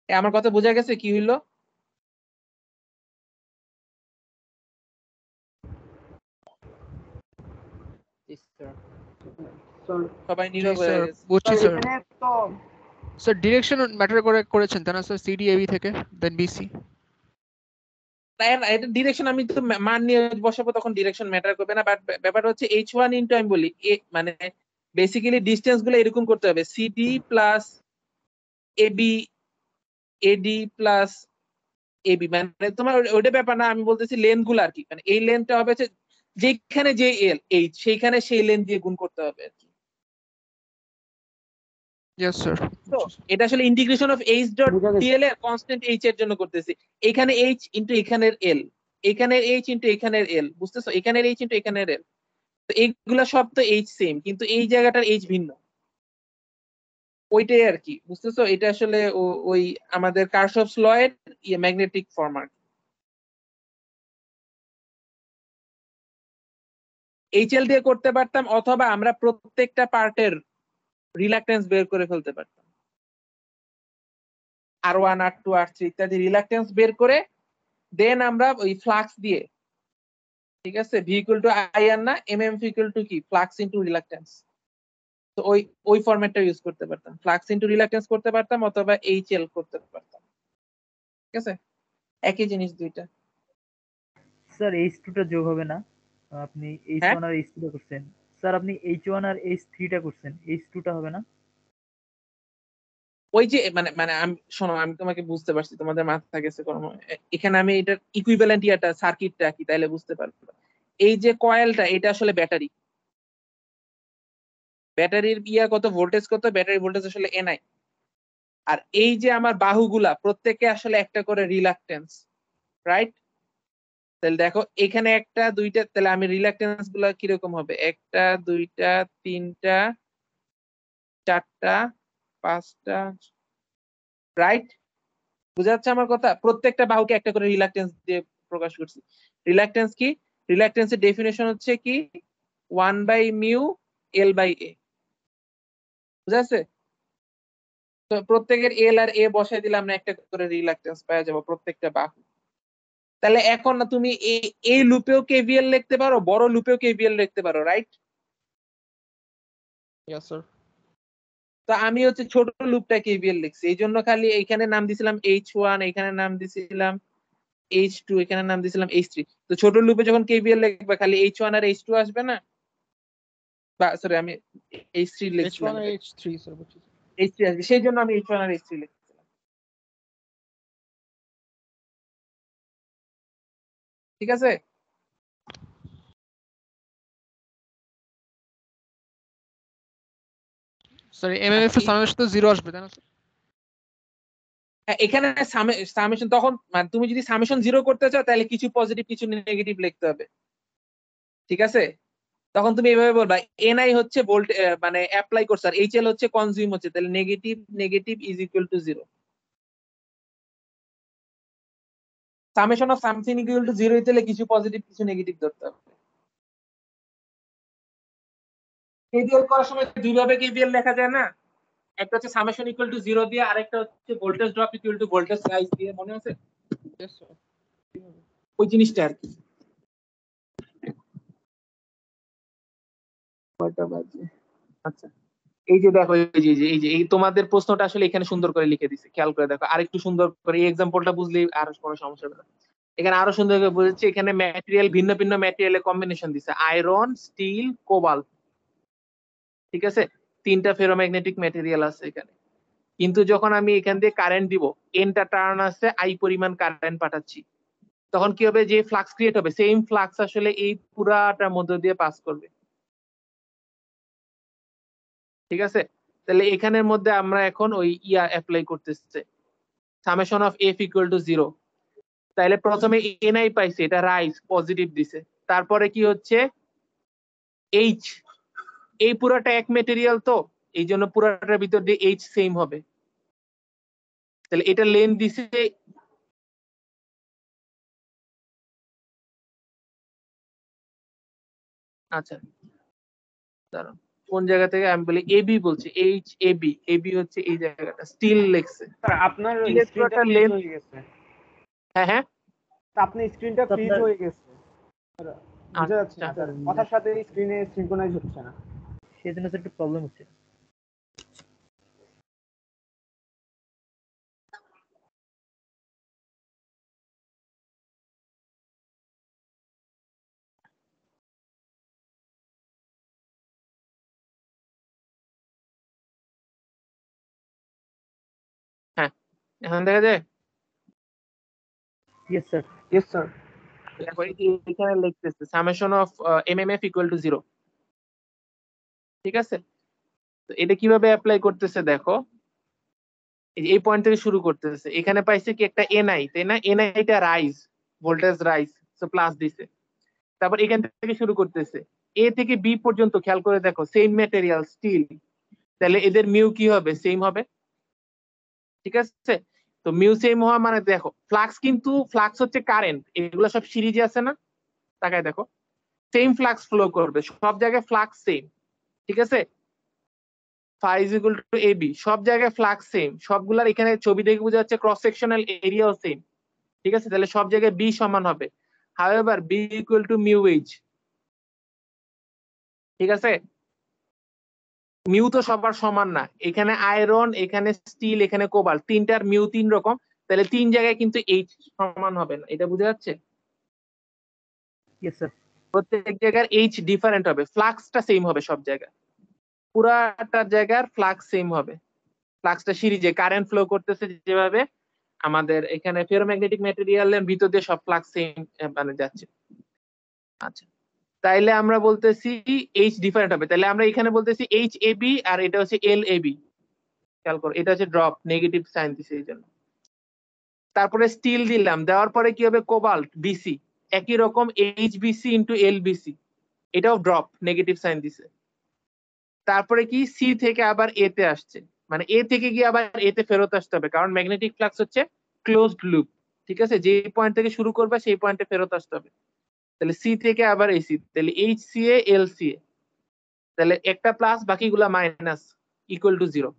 আমার কথা বোঝা গেছে কি হইলো? সবাই জি নীরব হয়ে স্যার, গেছে। বুঝছি স্যার। এখানে তো স্যার ডিরেকশন ম্যাটার করেছেন তাই না স্যার? সিডি এবি থেকে দেন বিসি। এটা ডিরেকশন আমি তো মান নিয়ে বসাবো, তখন ডিরেকশন ম্যাটার করবে না। বাট ব্যাপারটা হচ্ছে H1 ইনটু, আমি বলি মানে বেসিক্যালি ডিসটেন্স গুলো এরকম করতে হবে, CD plus AB AD plus AB, মানে তোমার ওইটা ব্যাপার না, আমি বলতেছি লেন্থ গুলো আর কি, মানে এই লেন্থটা হবে যেখানে যে এল এইচ সেইখানে সেই লেন্থ দিয়ে গুণ করতে হবে আর কি। Yes sir. তো এটা আসলে ইন্টিগ্রেশন অফ এইচ ডট বুঝা গেছে। ডিএল এর কনস্ট্যান্ট এইচ এর জন্য করতেছি। এখানে এইচ ইনটু এখানের এল, এখানের এইচ ইনটু এখানের এল, বুঝতেছো, এখানের এইচ ইনটু এখানের এল। তো এইগুলা সব তো এইচ সেম, কিন্তু এই জায়গাটার এইচ ভিন্ন, ওইটাই আর কি, বুঝতেছো? এটা আসলে ওই আমাদের কারশফস ল এর ম্যাগনেটিক ফর্ম আর কি। এইচএল দিয়ে করতে পারতাম, অথবা আমরা প্রত্যেকটা পার্টের রিলাক্টেন্স বের করে ফেলতে পারতাম, R1 R2 R3 ইত্যাদি রিলাক্টেন্স বের করে দেন আমরা ওই ফ্লাক্স দিয়ে, ঠিক আছে, ভি ইকুয়াল টু আইআর না এমএমএফ ইকুয়াল টু কি, ফ্লাক্স ইনটু রিলাক্টেন্স। তো ওই ফরম্যাটটা ইউজ করতে পারতাম, ফ্লাক্স ইনটু রিলাক্টেন্স করতে পারতাম, অথবা এইচএল করতে পারতাম। ঠিক আছে, একই জিনিস দুইটা। স্যার H2 টা যোগ হবে না? আপনি হ্যাঁ? H1 আর H2 টা করছেন। স্যার আপনি H1 আর H3 টা করছেন, H2 টা হবে না? ওই যে মানে মানে আমি শোনো, আমি তোমাকে বুঝতে পারছি, তোমাদের মাথা গেছে কোনো, এখানে আমি এটার ইকুইভ্যালেন্ট ইয়াটা সার্কিটটা কি তাইলে বুঝতে পারবো। এই যে কয়েলটা, এটা আসলে ব্যাটারি, ব্যাটারির ইয়া কত, ভোল্টেজ কত, ব্যাটারি ভোল্টেজ আসলে এনআই। আর এই যে আমার বাহুগুলা প্রত্যেকে আসলে একটা করে রিলাক্টেন্স, রাইট? তাহলে দেখো এখানে একটা দুইটা, তাহলে আমি রিলাক্টেন্স গুলা কিরকম হবে, একটা দুইটা তিনটা চারটা পাঁচটা, রাইট? বুঝা যাচ্ছে আমার কথা? প্রত্যেকটা বাহুকে একটা করে রিলাক্টেন্স দিয়ে প্রকাশ করছি। রিলাক্টেন্স কি, রিলাক্টেন্সের ডেফিনেশন হচ্ছে কি 1/μ L/A, বুঝা যাচ্ছে? তো প্রত্যেকের এল আর এ বসাই দিলে আমরা একটা করে রিলাক্টেন্স পেয়ে যাবো প্রত্যেকটা বাহু। তাহলে এখন না তুমি এই লুপেও কেভিএল লিখতে পারো, বড় লুপেও কেভিএল লিখতে পারো, রাইট? Yes sir. তো আমি হচ্ছে ছোট লুপটা কেভিএল লিখছি, এই জন্য খালি এইখানে নাম দিছিলাম H1, এখানে নাম দিছিলাম H2 এখানে নাম দিয়েছিলাম H3। তো ছোট লুপে যখন KVL লিখবা খালি H1 আর H2 আসবে না, বা সরি আমি H3 লিখছিলাম, H1 আর H3 স্যার বুঝছি। H3 আসবে, সেই জন্য আমি H1 আর H3 লিখছিলাম। ঠিক আছে, স্যার এমএমএফ এর সামেশন তো 0 আসবে তাই না স্যার? এখানে সামেশন তখন মানে তুমি যদি সামেশন 0 করতে চাও তাহলে কিছু পজিটিভ কিছু নেগেটিভ লিখতে হবে। ঠিক আছে, তখন তুমি এইভাবে বলবা এনআই হচ্ছে ভোল্ট মানে অ্যাপ্লাই করছে আর এইচএল হচ্ছে কনজিউম হচ্ছে, তাহলে negative negative is equal to 0। Summation of something equal to 0 হইতে কিছু পজিটিভ কিছু নেগেটিভ ধরতে হবে। কেভিএল করার সময় দুই ভাবে কেভিএল লেখা যায় না, একটা হচ্ছে সামেশন ইকুয়াল টু 0 দিয়ে, আরেকটা হচ্ছে voltage drop equal to voltage rise দিয়ে, মনে আছে Yes, sir. ওই জিনিসটা আর কি। কয়টা বাজে? আচ্ছা, এই যে দেখো এই তোমাদের প্রশ্নটা আসলে এখানে সুন্দর করে লিখে দিছে, খেয়াল করে দেখো, আরেকটু সুন্দর করে এই এক্সাম্পলটা বুঝলেই আর কোনো সমস্যা হবে না। এখানে আরো সুন্দর করে বুঝেছি, এখানে ম্যাটেরিয়াল ভিন্ন ভিন্ন ম্যাটেরিয়ালের কম্বিনেশন দিছে, আয়রন, স্টিল, কোবাল্ট। ঠিক আছে, তিনটা ফেরোম্যাগনেটিক ম্যাটেরিয়াল আছে এখানে। কিন্তু যখন আমি এখান দিয়ে কারেন্ট দিব, এনটা টার্ন আছে, আই পরিমাণ কারেন্ট পাঠাচ্ছি, তখন কি হবে, যে ফ্লাক্স ক্রিয়েট হবে সেম ফ্লাক্স আসলে এই পুরাটার মধ্য দিয়ে পাস করবে। ঠিক আছে, তাহলে এখানের মধ্যে আমরা এখন ওই ইয়া অ্যাপ্লাই করতেছে, summation of F equal to 0। তাহলে প্রথমে এনআই পাইছে, এটা রাইজ পজিটিভ দিছে, তারপরে কি হচ্ছে এইচ, এই পুরাটা এক মেটেরিয়াল, তো এই জন্য পুরাটার ভিতর দিয়ে এইচ সেম হবে। তাহলে এটা লেন্থ দিছে, আচ্ছা দাঁড়ান কোন জায়গা থেকে আমি বলি, এবি বলছি, এইচ এবি, এবি হচ্ছে এই জায়গাটা, স্টিল লেখছে। স্যার আপনার স্টিলের স্ক্রিনটা পুরাটা ফ্রিজ লেন্থ, হয়ে গেছে। হ্যাঁ হ্যাঁ আপনার স্ক্রিনটা ফ্রিজ হয়ে গেছে, বুঝা যাচ্ছে না স্যার, কথার সাথে স্ক্রিনে সিনক্রোনাইজ হচ্ছে না, সেজন্য তো একটু প্রবলেম হচ্ছে। হ্যাঁ এখন দেখা যায়। Yes sir. Yes sir. দেখো এখানে লিখতেছে summation of MMF equal to 0। ঠিক আছে, তো এটা কিভাবে অ্যাপ্লাই করতেছে দেখো, এই পয়েন্ট থেকে শুরু করতেছে, এখানে পাইছে কি একটা এনআই, তাই না, এনআইটা rise, voltage rise, so plus দিছে। তারপর এখান থেকে শুরু করতেছে, এ থেকে বি পর্যন্ত, খেয়াল করে দেখো সেম ম্যাটেরিয়াল স্টিল, তাহলে এদের মিউ কি হবে, সেম হবে। ঠিক আছে, তো মিউ সেম হওয়া মানে দেখো ফ্লাক্স, কিন্তু ফ্লাক্স হচ্ছে কারেন্ট, এগুলো সব সিরিজে আছে না, তাকায় দেখো সেম ফ্লাক্স ফ্লো করবে সব জায়গায়, ফ্লাক্স সেম। ঠিক আছে, phi is equal to AB, সব জায়গায় ফ্লাক্স সেম, সবগুলার এখানে ছবি দেখে বোঝা যাচ্ছে ক্রস সেকশনাল এরিয়াও সেম। ঠিক আছে, তাহলে সব জায়গায় B সমান হবে, however B equal to mu H। ঠিক আছে, মিউ তো সবার সমান না, এখানে আয়রন, এখানে স্টিল, এখানে কোবাল্ট, তিনটার মিউ তিন রকম, তাহলে তিন জায়গায় কিন্তু এইচ সমান হবে না, এটা বোঝা যাচ্ছে। Yes sir. প্রত্যেক জায়গার এইচ ডিফারেন্ট হবে, ফ্লাক্সটা সেম হবে সব জায়গায়, পুরাটার জায়গার ফ্লাক্স সেম হবে। ফ্লাক্সটা সিরিজে কারেন্ট ফ্লো করতেছে যেভাবে, আমাদের এখানে ফেরোম্যাগনেটিক ম্যাটেরিয়ালের ভিতর দিয়ে সব ফ্লাক্স সেম মানে যাচ্ছে। আচ্ছা, তাইলে আমরা বলতেছি এইচ ডিফারেন্ট হবে, তাহলে আমরা এখানে বলতেছি এইচ এ বি, আর এটা হচ্ছে এল এ বি। খেয়াল করো এটা হচ্ছে ড্রপ, নেগেটিভ সাইন দিছে এই জন্য। তারপরে স্টিল দিলাম, দেওয়ার পরে কি হবে, কোবাল্ট বিসি, একই রকম H BC into L BC, এটাও ড্রপ, নেগেটিভ সাইন দিছে। তারপরে কি সি থেকে আবার এ তে আসছে, মানে এ থেকে গিয়ে আবার এ তে ফেরত আসতে হবে, কারণ ম্যাগনেটিক ফ্লাক্স হচ্ছে ক্লোজড লুপ। ঠিক আছে, যে পয়েন্ট থেকে শুরু করবে সেই পয়েন্টে ফেরত আসতে হবে, তাহলে সি থেকে আবার এসি, তাহলে এইচ সি এ এল সি এ, তাহলে একটা প্লাস বাকিগুলা মাইনাস ইকুয়াল টু 0,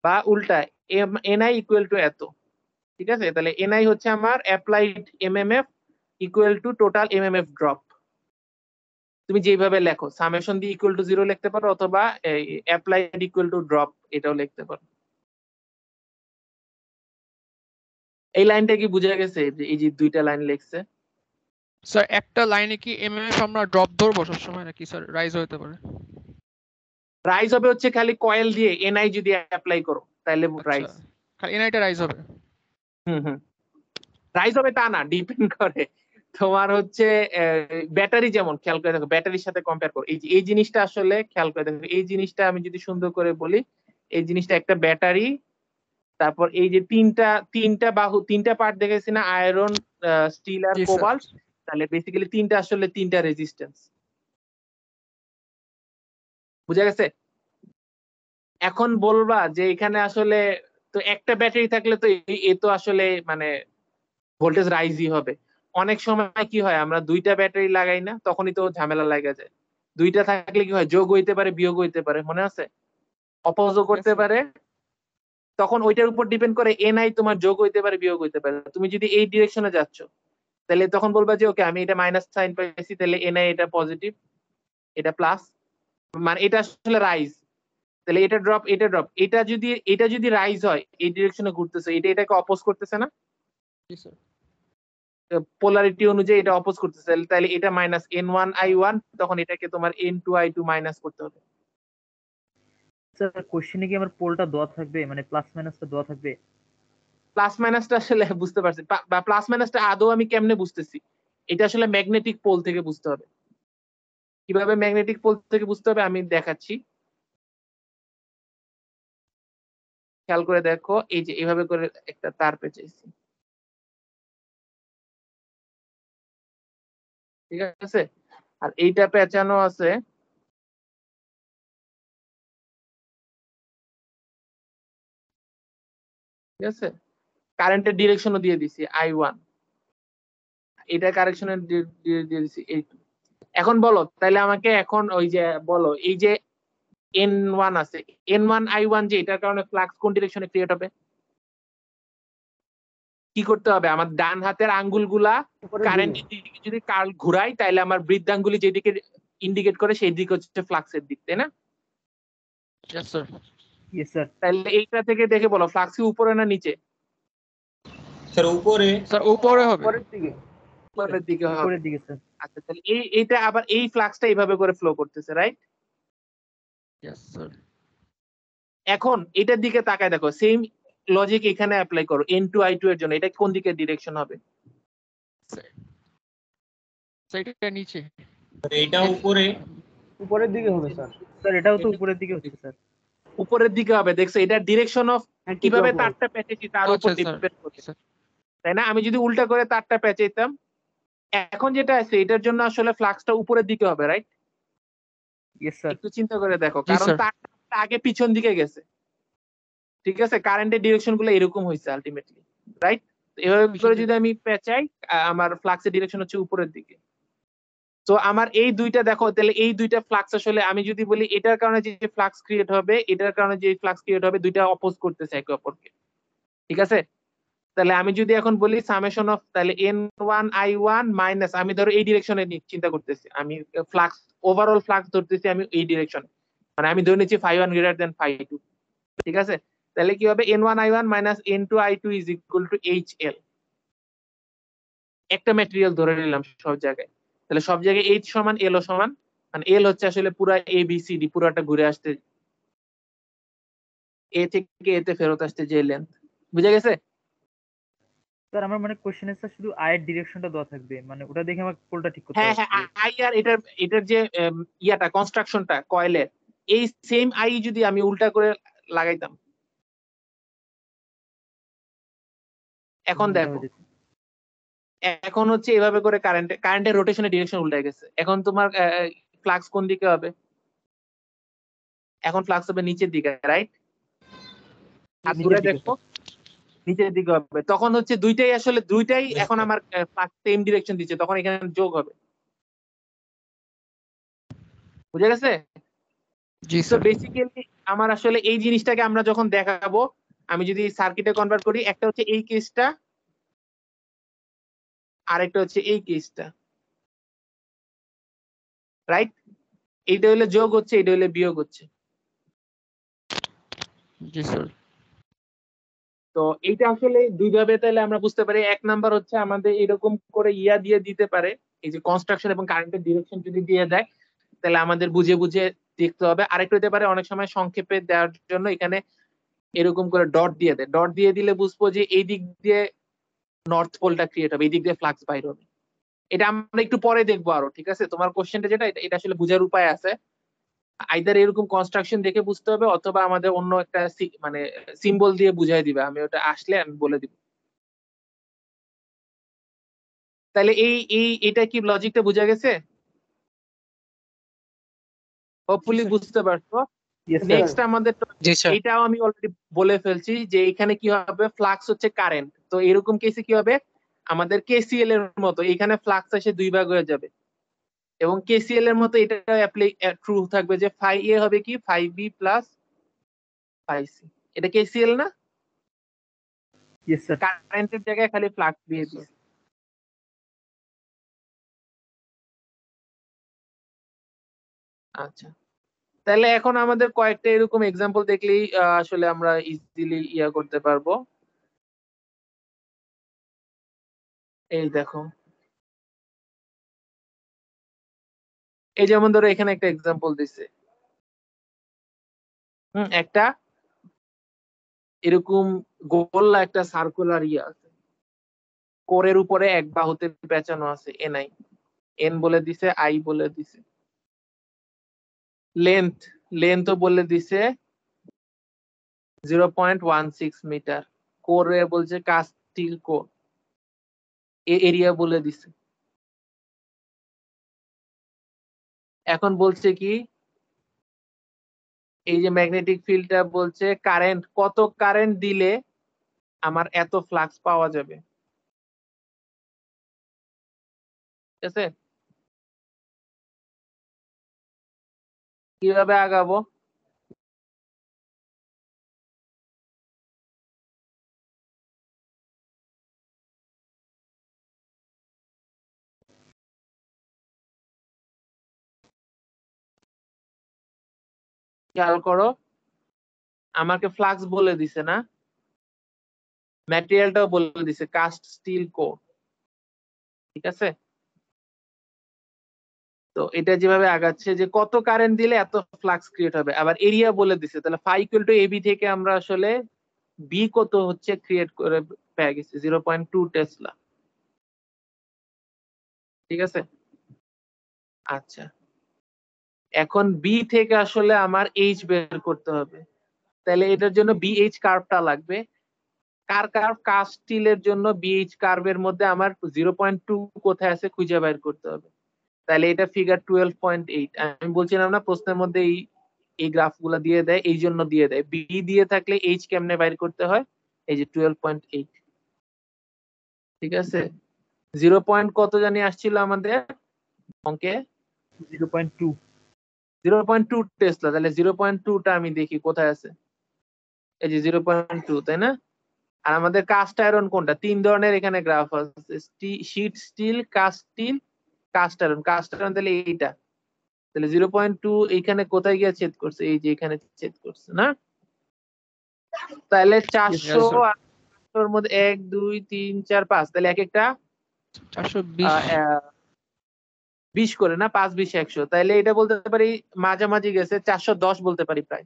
বা উল্টা এনআই ইকুয়াল টু এত। ঠিক আছে, তাহলে এনআই হচ্ছে আমার applied MMF equal two total MMF drop. তুমি যেভাবে লেখো, সামেশন দিয়ে ইকুয়াল টু 0 লিখতে পারো, অথবা অ্যাপ্লাইড ইকুয়াল টু ড্রপ এটাও লিখতে পারো। এই লাইনটা কি বোঝা গেছে যে এই যে দুইটা লাইন লিখছে? স্যার একটা লাইনে কি এমএমএফ আমরা ড্রপ ধরবো সবসময় নাকি স্যার রাইজ হতে পারে? রাইজ হবে হচ্ছে খালি কয়েল দিয়ে এনআই যদি অ্যাপ্লাই করো তাহলে রাইজ। আচ্ছা, খালি এনআইটা রাইজ হবে। হুম রাইজ হবে তা না, ডিপেন্ড করে তোমার হচ্ছে ব্যাটারি, যেমন খেয়াল করে দেখো ব্যাটারির সাথে কম্পেয়ার করো। এই যে এই জিনিসটা আসলে খেয়াল করে দেখো, এই জিনিসটা আমি যদি সুন্দর করে বলি, এই জিনিসটা একটা ব্যাটারি, তারপর এই যে তিনটা বাহু, তিনটা পার্ট দেখেছি না, আয়রন, স্টিল আর জি স্যার। কোবাল্ট, তাহলে বেসিক্যালি তিনটা আসলে তিনটা রেজিস্ট্যান্স। বুঝা গেছে? এখন বলবা যে এখানে আসলে তো একটা ব্যাটারি থাকলে তো এ তো আসলে মানে ভোল্টেজ রাইজই হবে। অনেক সময় কি হয়, আমরা দুইটা ব্যাটারি লাগাই না, তখনই তো ঝামেলা লাগা যায়। দুইটা থাকলে কি হয়, যোগ হইতে পারে বিয়োগ হইতে পারে, মনে আছে? অপোজও করতে sir. পারে। তখন ওইটার উপর ডিপেন্ড করে এনআই তোমার যোগ হইতে পারে বিয়োগ হইতে পারে। তুমি যদি এই ডিরেকশনে যাচ্ছ তাহলে তখন বলবা যে ওকে আমি এটা মাইনাস সাইন পাইছি, তাহলে এনআই এটা পজিটিভ, এটা প্লাস, মানে এটা আসলে রাইজ। তাহলে এটা ড্রপ, এটা ড্রপ। এটা যদি রাইজ হয়, এই ডিরেকশনে ঘুরতেছে, এটাকে অপোজ করতেছে না, জি স্যার। পোলারিটি অনুযায়ী এটা অপোজ করতেছে, তাহলে এটা মাইনাস n1i1, তখন এটাকে তোমার n2i2 মাইনাস করতে হবে। স্যার কোশ্চেনে কি আমার পোলটা দেওয়া থাকবে, মানে প্লাস মাইনাসটা দেওয়া থাকবে? প্লাস মাইনাসটা আসলে বুঝতে পারছি, বা প্লাস মাইনাসটা আদৌ আমি কেমনে বুঝতেছি, এটা আসলে ম্যাগনেটিক পোল থেকে বুঝতে হবে। কিভাবে ম্যাগনেটিক পোল থেকে বুঝতে হবে আমি দেখাচ্ছি, খেয়াল করে দেখো। এই যে এভাবে করে একটা তার পেঁচাইছি, ঠিক আছে? আর এইটা পেঁচানো আছে ঠিক আছে, কারেন্টের ডিরেকশনও দিয়ে দিছি i1, এটা কারেকশনের দিয়ে দিছি এই2। এখন বলো তাহলে আমাকে, এখন ওই যে বলো এই যে n1 আছে, n1i1, যে এটার কারণে ফ্লাক্স কোন ডিরেকশনে ক্রিয়েট হবে? কি করতে হবে, আমার ডান হাতের আঙ্গুলগুলা কারেন্টের দিকে যদি কার্ল ঘুরাই, তাহলে আমার বৃদ্ধাঙ্গুলি যেদিকে ইন্ডিকেট করে সেই দিক হচ্ছে ফ্লাক্সের দিক, তাই না? Yes sir. Yes sir. তাহলে এইটা থেকে দেখে বলো ফ্লাক্স কি উপরে না নিচে? স্যার উপরে। স্যার উপরে হবে। পরের দিকে। উপরের দিকে হবে। উপরের দিকে স্যার। আচ্ছা, তাহলে এইটা আবার এই ফ্লাক্সটা এইভাবে করে ফ্লো করতেছে, রাইট? Yes sir. এখন এটার দিকে তাকায় দেখো, সেম লজিক এখানে অ্যাপ্লাই করো n2i2 এর জন্য, এটা কোন দিকে ডিরেকশন হবে? স্যার এটা নিচে। স্যার এটা উপরে। উপরের দিকে হবে স্যার। স্যার এটাও তো উপরের দিকে হচ্ছে স্যার। উপরের দিকে হবে, দেখছো? এটা ডিরেকশন অফ কিভাবে তারটা পেঁচেছি তার উপর আচ্ছা স্যার। ডিপেন্ড করে, তাই না? আমি যদি উল্টা করে তারটা পেঁচাইতাম, এখন যেটা আছে এটার জন্য আসলে ফ্লাক্সটা উপরের দিকে হবে, রাইট? Yes sir. একটু চিন্তা করে দেখো, জি, কারণ স্যার। তারটা আগে পিছন দিকে গেছে, ঠিক আছে? কারেন্টের ডিরেকশন গুলো এরকম হয়েছে আলটিমেটলি, রাইট? এভাবে করে যদি আমি পেঁচাই, আমার ফ্লাক্সের ডিরেকশন হচ্ছে উপরের দিকে। তো আমার এই দুইটা দেখো, তাহলে এই দুইটা ফ্লাক্স আসলে আমি যদি বলি এটার কারণে যে ফ্লাক্স ক্রিয়েট হবে, এটার কারণে যে ফ্লাক্স ক্রিয়েট হবে, দুইটা অপোজ করতেছে একে অপরকে, ঠিক আছে? তাহলে আমি যদি এখন বলি সামেশন অফ, তাহলে n1i1 মাইনাস, আমি ধরো এই ডিরেকশনে চিন্তা করতেছি, আমি ফ্লাক্স, ওভারঅল ফ্লাক্স ধরতেছি আমি এই ডিরেকশনে, মানে আমি ধরে নিচ্ছি φ1 গ্রেটার দেন φ2, ঠিক আছে? তাহলে কি হবে, n1i1 minus n2i2 is equal two hl। একটা ম্যাটেরিয়াল ধরে নিলাম সব জায়গায়, তাহলে সব জায়গায় h সমান l ও সমান, মানে l হচ্ছে আসলে পুরা ABCD পুরাটা ঘুরে আসতে, এ থেকে এতে ফেরত আসতে যে লেন্থ, বুঝা গেছে? স্যার আমার মানে কোশ্চেনে স্যার শুধু আয়ের ডিরেকশনটা দেওয়া থাকবে, মানে ওটা দেখে আমার পোলটা ঠিক করতে হ্যাঁ হবে। হ্যাঁ, আই আর এটার যে ইয়াটা কনস্ট্রাকশনটা কয়েলের, এই সেম আই যদি আমি উল্টা করে লাগাইতাম, এখন উল্টা দেখো, হয়ে যেত। এখন হচ্ছে এভাবে করে কারেন্টের রোটেশনের ডিরেকশন উল্টে গেছে। এখন তোমার ফ্লাক্স কোন দিকে হবে? এখন ফ্লাক্স হবে নিচের দিকে, রাইট? আর নিচের দূরে দিকে দেখো নিচের দিকে হবে, তখন হচ্ছে দুইটাই এখন আমার ফ্লাক্স সেম ডিরেকশন দিচ্ছে, তখন এখানে যোগ হবে, বুঝা গেছে? জি তো স্যার। বেসিক্যালি আমার আসলে এই জিনিসটাকে আমরা যখন দেখাবো, আমি যদি সার্কিটে কনভার্ট করি, একটা হচ্ছে এই কেসটা, আরেকটা হচ্ছে এই কেসটা, রাইট? এইটা হলে যোগ হচ্ছে, এটা হলে বিয়োগ হচ্ছে। জি স্যার। তো এইটা আসলে দুইভাবে তাহলে আমরা বুঝতে পারি। এক নাম্বার হচ্ছে আমাদের এরকম করে ইয়া দিয়ে দিতে পারে, এই যে কনস্ট্রাকশন এবং কারেন্টের ডিরেকশন যদি দিয়ে দেয় তাহলে আমাদের বুঝে বুঝে দেখতে হবে। আরেকটা হতে পারে অনেক সময় সংক্ষেপে দেওয়ার জন্য এখানে এরকম করে ডট দিয়ে দেয়, ডট দিয়ে দিলে বুঝবো যে এই দিক দিয়ে নর্থ পোলটা ক্রিয়েট হবে, এই দিক দিয়ে ফ্লাক্স বাইর হবে। এটা আমরা একটু পরে দেখবো আরো, ঠিক আছে? তোমার কোশ্চেনটা যেটা এটা আসলে বুঝার উপায় আছে, আইদার এরকম কনস্ট্রাকশন দেখে বুঝতে হবে অথবা আমাদের অন্য একটা মানে সিম্বল দিয়ে বুঝাই দিবে, আমি ওটা আসলে আমি বলে দিব। তাহলে এটা কি লজিকটা বোঝা গেছে? হোপফুলি বুঝতে পারছো। Yes, sir. নেক্সট আমাদের জি স্যার। এটাও আমি অলরেডি বলে ফেলছি যে এখানে কি হবে, ফ্লাক্স হচ্ছে কারেন্ট, তো এরকম কেসে কি হবে আমাদের কেসিএল এর মতো এখানে ফ্লাক্স এসে দুই ভাগ হয়ে যাবে, এবং কেসিএল এর মতো এটা ট্রু থাকবে যে ফাই এ হবে কি phi B plus phi C. এটা কেসিএল না? Yes sir. কারেন্টের জায়গায় খালি ফ্লাক্স দিয়ে দিই। আচ্ছা, তাহলে এখন আমাদের কয়েকটা এরকম এক্সাম্পল দেখলেই আসলে আমরা ইজিলি ইয়া করতে পারবো। এই দেখো, এই যেমন ধরো এখানে একটা এক্সাম্পল দিছে, একটা এরকম গোল্লা একটা সার্কুলার ইয়া আছে, কোরের উপরে এক বাহুতে পেঁচানো আছে এনআই, এন বলে দিছে, আই বলে দিছে, লেন্থ লেন্থও বলে দিছে 0.16 মিটার, কোরে বলছে কাস্ট স্টিল কোর, এরিয়া বলে দিছে। এখন বলছে কি এই যে ম্যাগনেটিক ফিল্ডটা বলছে কারেন্ট, কত কারেন্ট দিলে আমার এত ফ্লাক্স পাওয়া যাবে, ঠিক আছে? কিভাবে আগাবো? খেয়াল করো, আমাকে ফ্লাক্স বলে দিছে না, ম্যাটেরিয়ালটাও বলে দিছে কাস্ট স্টিল কোর, ঠিক আছে? তো এটা যেভাবে আগাচ্ছে যে কত কারেন্ট দিলে এত ফ্লাক্স ক্রিয়েট হবে, আবার এরিয়া বলে দিছে, তাহলে ফাই ইকুয়াল টু এবি থেকে আমরা আসলে বি কত হচ্ছে ক্রিয়েট করে পেয়ে গেছি 0.2 টেসলা, ঠিক আছে? আচ্ছা, এখন বি থেকে আসলে আমার এইচ বের করতে হবে, তাহলে এটার জন্য বিএইচ কার্ভটা লাগবে। কার কার্ভ? কাস্ট স্টিলের জন্য বিএইচ কার্ভের মধ্যে আমার 0.2 কোথায় আছে খুঁজে বের করতে হবে। তাহলে এটা ফিগার 12.8। আমি বলছিলাম না প্রশ্নের মধ্যে এই গ্রাফগুলো দিয়ে দেয়, এই জন্য দিয়ে দেয়। বি দিয়ে থাকলে এইচ কেমনে বাইর করতে হয়, এই যে 12.8, ঠিক আছে? 0 পয়েন্ট কত জানি আসছিল আমাদের অঙ্কে, 0.2। 0.2 টেসলা। তাহলে 0.2টা আমি দেখি কোথায় আছে, এই যে 0.2, তাই না? আর আমাদের কাস্ট আয়রন কোনটা? তিন ধরনের এখানে গ্রাফ আছে, sheet steel, cast steel, cast iron. Cast iron তাহলে এইটা, তাহলে 0.2 এইখানে কোথায় গিয়ে ছেদ করছে, এই যে এখানে ছেদ করছে না? তাহলে 400 Yes, sir. আর 400 এর মধ্যে 1 2 3 4 5, তাহলে এক একটা 420 20 করে না, 5 20 100, তাহলে এটা বলতে পারি মাঝামাঝি গেছে, 410 বলতে পারি প্রায়।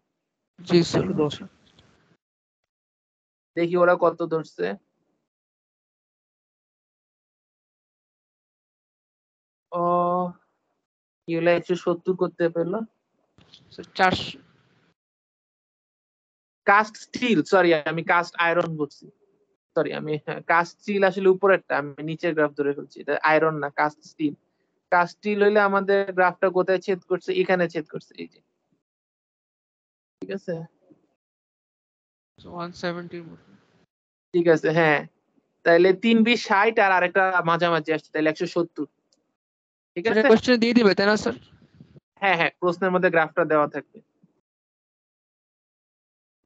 জি স্যার। 410। দেখি ওরা কত ধরছে। ও কি হলো, 170 করতে পেলো। 400 কাস্ট স্টিল, সরি আমি কাস্ট আয়রন বলছি, সরি আমি কাস্ট স্টিল আসলে উপরেরটা, আমি নিচের গ্রাফ ধরে ফেলছি, এটা আয়রন না, কাস্ট স্টিল। কাস্ট স্টিল হইলে আমাদের গ্রাফটা কোথায় ছেদ করছে, এখানে ছেদ করছে, এই যে, ঠিক আছে? 170 মতো। ঠিক আছে, হ্যাঁ। তাহলে 3 20 60 আর আরেকটা মাঝামাঝি আসছে, তাহলে 170, ঠিক আছে? কোশ্চেন দিয়ে দিবে তাই না স্যার? হ্যাঁ হ্যাঁ, প্রশ্নের মধ্যে গ্রাফটা দেওয়া থাকবে।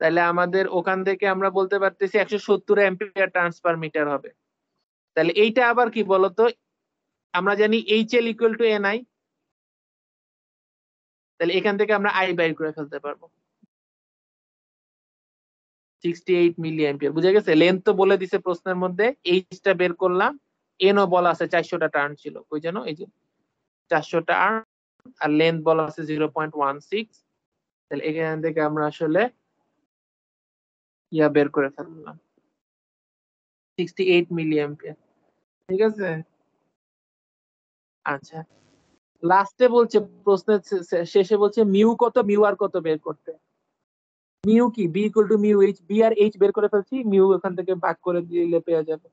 তাহলে আমাদের ওখান থেকে আমরা বলতে পারতেছি 170 অ্যাম্পিয়ার টার্নস পার মিটার হবে। তাহলে এইটা আবার কি বলতো, আমরা জানি HL ইকুয়াল টু NI, তাহলে এখান থেকে আমরা আই বাইর করে ফেলতে পারবো। 68 মিলি অ্যাম্পিয়ার। বুঝা গেছে? লেন্থ তো বলে দিছে প্রশ্নের মধ্যে, এইচটা বের করলাম, এনও বলা আছে 400টা টার্ন ছিল, কই জানো এই যে 400 টার্ন, আর লেন্থ বলা আছে 0.16। তাহলে এখান থেকে আমরা আসলে ইয়া বের করে ফেললাম 68 মিলি অ্যাম্পিয়ার। ঠিক আছে, আচ্ছা লাস্টে বলছে প্রশ্নের শেষে বলছে মিউ কত, মিউ আর কত বের করতে। মিউ কি, B equal to mu H, B আর এইচ বের করে ফেলছি, মিউ এখান থেকে ভাগ করে দিলে পেয়ে যাবে।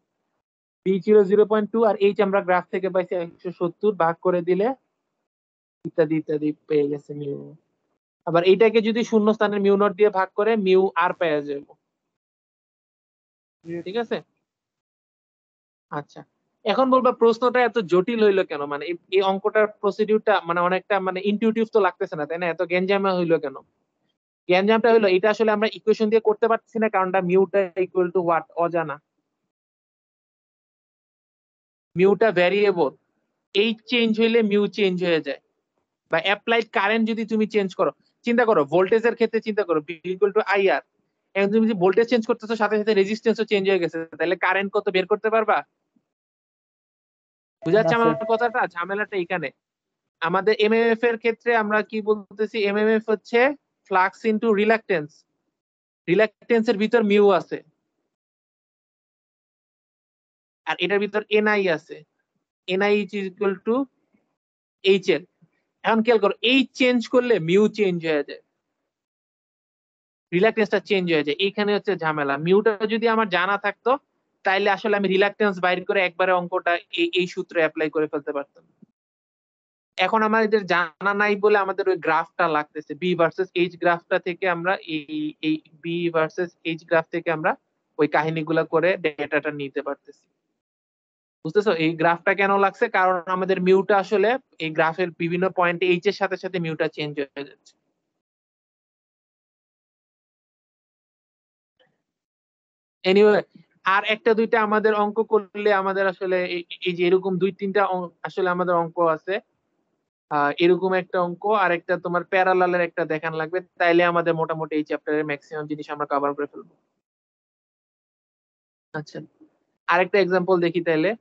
বি ছিল 0.2 আর এইচ আমরা গ্রাফ থেকে পাইছি 170, ভাগ করে দিলে ইত্যাদি ইত্যাদি পেয়ে গেছে মিউ। আবার এইটাকে যদি শূন্য স্থানের মিউ নট দিয়ে ভাগ করে মিউ আর পেয়ে যাবে। ঠিক আছে, আচ্ছা এখন বলবা প্রশ্নটা এত জটিল হইলো কেন, মানে এই অঙ্কটার প্রসিডিউরটা মানে অনেকটা মানে ইনটিউটিভ তো লাগতেছে না, তাই না? এত গ্যাঞ্জামা হইলো কেন? গ্যাঞ্জামটা হইলো এটা আসলে আমরা ইকুয়েশন দিয়ে করতে পারছি না, কারণটা মিউটা ইকুয়াল টু হোয়াট, অজানা। মিউটা ভ্যারিয়েবল, এইচ চেঞ্জ হইলে মিউ চেঞ্জ হয়ে যায়, বা অ্যাপ্লাইড কারেন্ট যদি তুমি চেঞ্জ করো, চিন্তা করো ভোল্টেজের ক্ষেত্রে চিন্তা করো বি ইকুয়াল টু আইআর, এখন তুমি যদি ভোল্টেজ চেঞ্জ করতেছো সাথে সাথে রেজিস্ট্যান্সও চেঞ্জ হয়ে গেছে, তাহলে কারেন্ট কত বের করতে পারবা? বুঝাচ্ছে আমার কথাটা? ঝামেলাটা এখানে। আমাদের এমএমএফ এর ক্ষেত্রে আমরা কি বলতেছি, এমএমএফ হচ্ছে ফ্লাক্স ইনটু রিলাক্টেন্স, রিলাক্টেন্সের ভিতর মিউ আছে, আর এটার ভিতর এনআই আছে, NI is equal two H এর। এখন খেয়াল করো, এইচ চেঞ্জ করলে মিউ চেঞ্জ হয়ে যায়, রিলাক্টেন্সটা চেঞ্জ হয়ে যায়, এইখানে হচ্ছে ঝামেলা। মিউটা যদি আমার জানা থাকতো তাইলে আসলে আমি রিলাক্টেন্স বাইর করে একবারে অঙ্কটা এই সূত্রে অ্যাপ্লাই করে ফেলতে পারতাম। এখন আমাদের জানা নাই বলে আমাদের ওই গ্রাফটা লাগতেছে, বি ভার্সেস এইচ গ্রাফটা থেকে আমরা এই বি ভার্সেস এইচ গ্রাফ থেকে আমরা ওই কাহিনীগুলো করে ডেটাটা নিতে পারতেছি। বুঝতেছো এই গ্রাফটা কেন লাগছে? কারণ আমাদের মিউটা আসলে এই গ্রাফের বিভিন্ন পয়েন্টে এইচ এর সাথে সাথে মিউটা চেঞ্জ হয়ে যাচ্ছে। এনিওয়ে, আর একটা দুইটা আমাদের অঙ্ক করলে আমাদের আসলে এই যে এরকম দুই তিনটা আসলে আমাদের অঙ্ক আছে, এরকম একটা অঙ্ক আর একটা তোমার প্যারালালের একটা দেখান লাগবে, তাইলে আমাদের মোটামুটি এই চ্যাপ্টারের ম্যাক্সিমাম জিনিস আমরা কভার করে ফেলবো। আচ্ছা আরেকটা এক্সাম্পল দেখি তাইলে।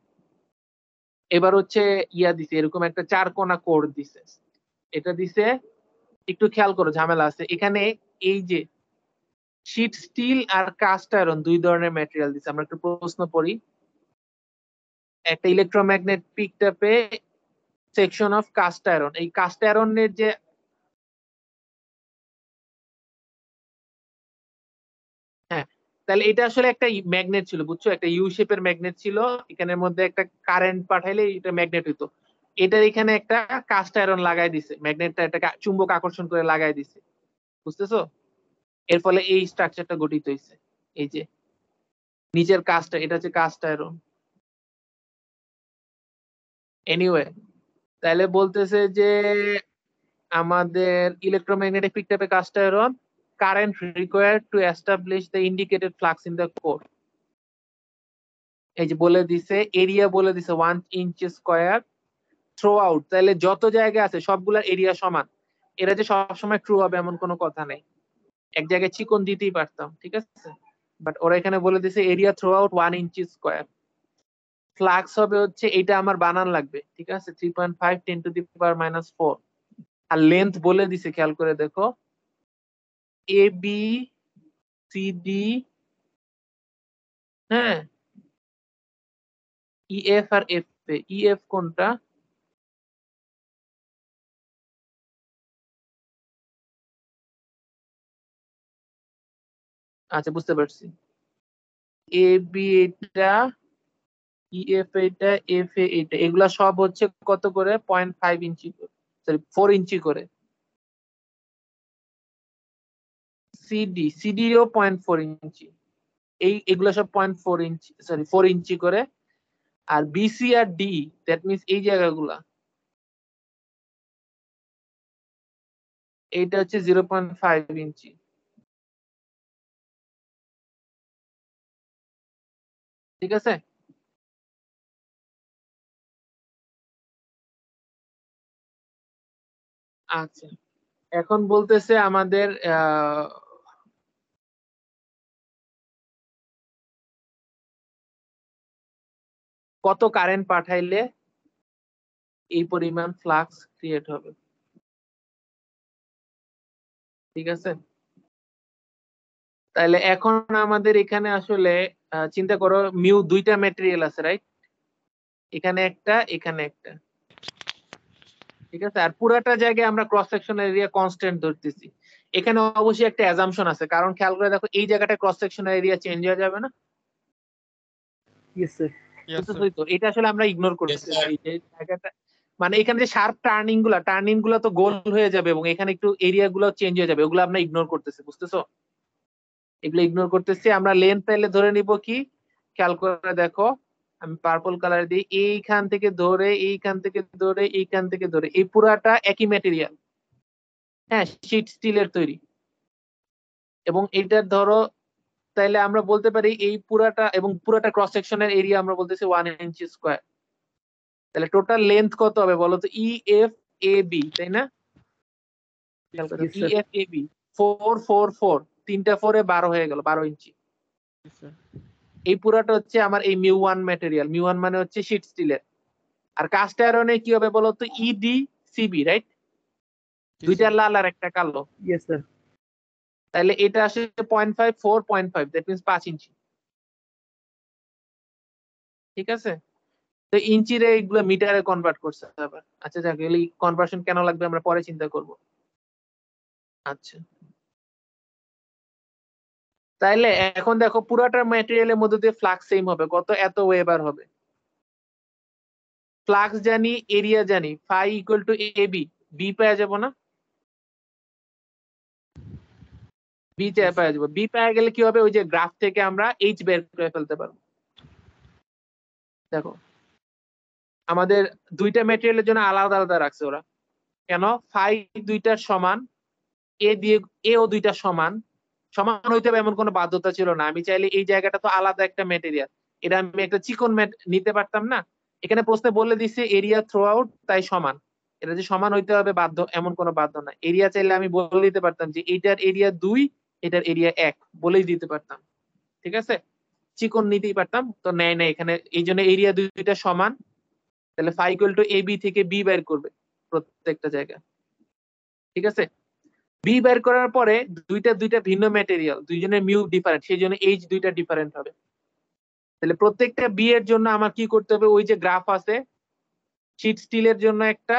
এবার হচ্ছে ইয়া দিছে, এরকম একটা 4 কোণা কোর দিছে, এটা দিছে, একটু খেয়াল করো ঝামেলা আছে এখানে। এই যে শীট স্টিল আর কাস্ট আয়রন দুই ধরনের ম্যাটেরিয়াল দিছে, আমরা একটু প্রশ্ন পড়ি। একটা ইলেকট্রোম্যাগনেট পিকড আপে সেকশন অফ কাস্ট আয়রন, এই কাস্ট আয়রনের যে হ্যাঁ, তাহলে এটা আসলে একটা ম্যাগনেট ছিল, বুঝছো? একটা ইউ শেপের ম্যাগনেট ছিল, এখানের মধ্যে একটা কারেন্ট পাঠাইলে এটা ম্যাগনেট হইতো। এটার এখানে একটা কাস্ট আয়রন লাগাই দিছে, ম্যাগনেটটা একটা চুম্বক আকর্ষণ করে লাগাই দিছে, বুঝতেছো? এর ফলে এই স্ট্রাকচারটা গঠিত হয়েছে। এই যে নিচের কাস্ট, এটা হচ্ছে কাস্ট আয়রন। এনিওয়ে, তাহলে বলতেছে যে আমাদের ইলেকট্রোম্যাগনেটিক পিকড আপে cast iron, current required to establish the indicated flux in the core. এই যে বলে দিছে, এরিয়া বলে দিছে 1 ইঞ্চ স্কয়ার থ্রো আউট, তাহলে যত জায়গা আছে সবগুলোর এরিয়া সমান। এটা যে সবসময় ট্রু হবে এমন কোনো কথা নেই, এক জায়গায় চিকন দিতেই পারতাম, ঠিক আছে? বাট ওরা এখানে বলে দিছে area through out 1 inch square. Flux হবে হচ্ছে, এটা আমার বানান লাগবে, ঠিক আছে, 3.5 10 to the power -4। R length বলে দিছে, খেয়াল করে দেখো, এ বি সি ডি, হ্যাঁ, ইএফ আর এফ এ, ইএফ কোনটা? আচ্ছা বুঝতে পারছি, এ বি এটা, ইএফ এটা, এফ এ এটা, এগুলা সব হচ্ছে কত করে? 0.5 ইঞ্চি করে, সরি 4 ইঞ্চি করে। সিডি, সিডিও 0.4 ইঞ্চি, এগুলা সব 0.4 ইঞ্চি, সরি 4 ইঞ্চি করে। আর বিসি আর ডি, দ্যাট মিন্স এই জায়গাগুলা, এইটা হচ্ছে 0.5 ইঞ্চি। ঠিক আছে, আচ্ছা এখন বলতেছে আমাদের কত কারেন্ট পাঠাইলে এই পরিমাণ ফ্লাক্স ক্রিয়েট হবে। ঠিক আছে, তাহলে এখন আমাদের এখানে আসলে চিন্তা করো মিউ দুইটা ম্যাটেরিয়াল আছে, রাইট? এখানে একটা, এখানে একটা। ঠিক আছে, আর পুরাটা জায়গায় আমরা ক্রস সেকশনাল এরিয়া কনস্ট্যান্ট ধরতেছি। এখানে অবশ্যই একটা অ্যাজাম্পশন আছে, কারণ খেয়াল করে দেখো এই জায়গাটা ক্রস সেকশনাল এরিয়া চেঞ্জ হয়ে যাবে না? Yes sir. Yes, sir. বুঝতেছোই তো, এটা আসলে আমরা ইগনোর করতেছি। sir. এই যে জায়গাটা মানে এখানে যে শার্প টার্নিং গুলা তো গোল হয়ে যাবে এবং এখানে একটু এরিয়া গুলো চেঞ্জ হয়ে যাবে, ওগুলো আমরা ইগনোর করতেছি। বুঝতেছো? এগুলো ইগনোর করতেছি। আমরা লেন্থ তাইলে ধরে নিব কি, খেয়াল করে দেখো আমি পার্পল কালার দিই, এইখান থেকে ধরে এইখান থেকে ধরে এইখান থেকে ধরে এই পুরাটা একই ম্যাটেরিয়াল, হ্যাঁ, শীট স্টিলের তৈরি। এবং এটার ধরো তাইলে আমরা বলতে পারি এই পুরাটা এবং পুরাটা ক্রস সেকশনের এরিয়া আমরা বলতেছি 1 ইঞ্চি স্কয়ার। তাহলে টোটাল লেন্থ কত হবে বলো তো? EFAB, তাই না? Yes, sir. EFAB 4 4 4, তিনটা 4 এ 12 হয়ে গেল, 12 ইঞ্চি। Yes, sir. এই পুরাটা হচ্ছে আমার এই মিউ1 ম্যাটেরিয়াল। মিউ1 মানে হচ্ছে শীট স্টিলের। আর কাস্ট আয়রনে কি হবে বলো তো? EDCB, right? Yes, দুইটা sir. লাল আর একটা কালো। Yes sir. তাহলে এটা আসে 0.5 4.5, দ্যাট মিন্স 5 ইঞ্চি। ঠিক আছে, তো ইঞ্চিরে এইগুলো মিটারে কনভার্ট করছে আবার। আচ্ছা যাক, এই কনভার্সন কেন লাগবে আমরা পরে চিন্তা করব। আচ্ছা, তাইলে এখন দেখো পুরাটা ম্যাটেরিয়ালের মধ্যে দিয়ে ফ্লাক্স সেম হবে, কত? এত ওয়েবার হবে। ফ্লাক্স জানি, এরিয়া জানি, phi equal to AB, B পেয়ে যাবো না? বি পেয়ে যাবো। বি পেয়ে গেলে কি হবে? ওই যে গ্রাফ থেকে আমরা এইচ বের করে ফেলতে পারবো। দেখো আমাদের দুইটা ম্যাটেরিয়ালের জন্য আলাদা আলাদা রাখছে ওরা, কেন? ফাই দুইটার সমান, এ ও দুইটা সমান হইতে হবে এমন কোনো বাধ্যতা ছিল না। আমি চাইলে এই জায়গাটা তো আলাদা একটা ম্যাটেরিয়াল, এটা আমি একটা চিকন ম্যাট নিতে পারতাম না? এখানে প্রশ্নে বলে দিচ্ছে এরিয়া থ্রু আউট, তাই সমান। এটা যে সমান হইতে হবে বাধ্য এমন কোনো বাধ্য না। এরিয়া চাইলে আমি বলে দিতে পারতাম যে এইটার এরিয়া 2, এটার এরিয়া 1 বলেই দিতে পারতাম। ঠিক আছে, চিকন নিতেই পারতাম, তো নেয় না এখানে। এই জন্য এরিয়া দুইটা সমান, তাহলে ফাই ইকুয়াল টু এবি থেকে বি বের করবে প্রত্যেকটা জায়গা। ঠিক আছে, বি বের করার পরে দুইটা ভিন্ন ম্যাটেরিয়াল, দুইজনের মিউ ডিফারেন্ট, সেই জন্য এইচ দুইটা ডিফারেন্ট হবে। তাহলে প্রত্যেকটা বি এর জন্য আমার কি করতে হবে? ওই যে গ্রাফ আছে, শীট স্টিলের জন্য একটা,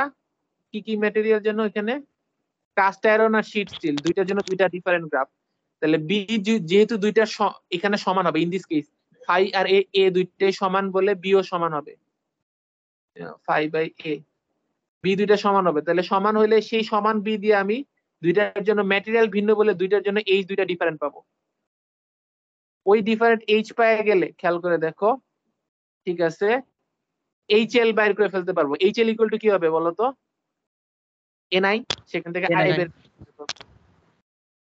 কি কি ম্যাটেরিয়াল জন্য এখানে কাস্ট আয়রন আর শীট স্টিল, দুইটার জন্য দুইটা ডিফারেন্ট গ্রাফ। তাহলে বি যেহেতু দুইটা এখানে সমান হবে, ইন দিস কেস ফাই আর এ দুইটাই সমান বলে বিও সমান হবে, ফাই বাই এ, বি দুইটা সমান হবে। তাহলে সমান হইলে সেই সমান বি দিয়ে আমি দুইটার জন্য ম্যাটেরিয়াল ভিন্ন বলে দুইটার জন্য এইচ দুইটা ডিফারেন্ট পাবো। ওই ডিফারেন্ট এইচ পাওয়া গেলে খেয়াল করে দেখো, ঠিক আছে, এইচ এল বাইর করে ফেলতে পারবো। এইচ এল ইকুয়াল টু কি হবে বলতো? এনআই, সেখান থেকে আই NI বের।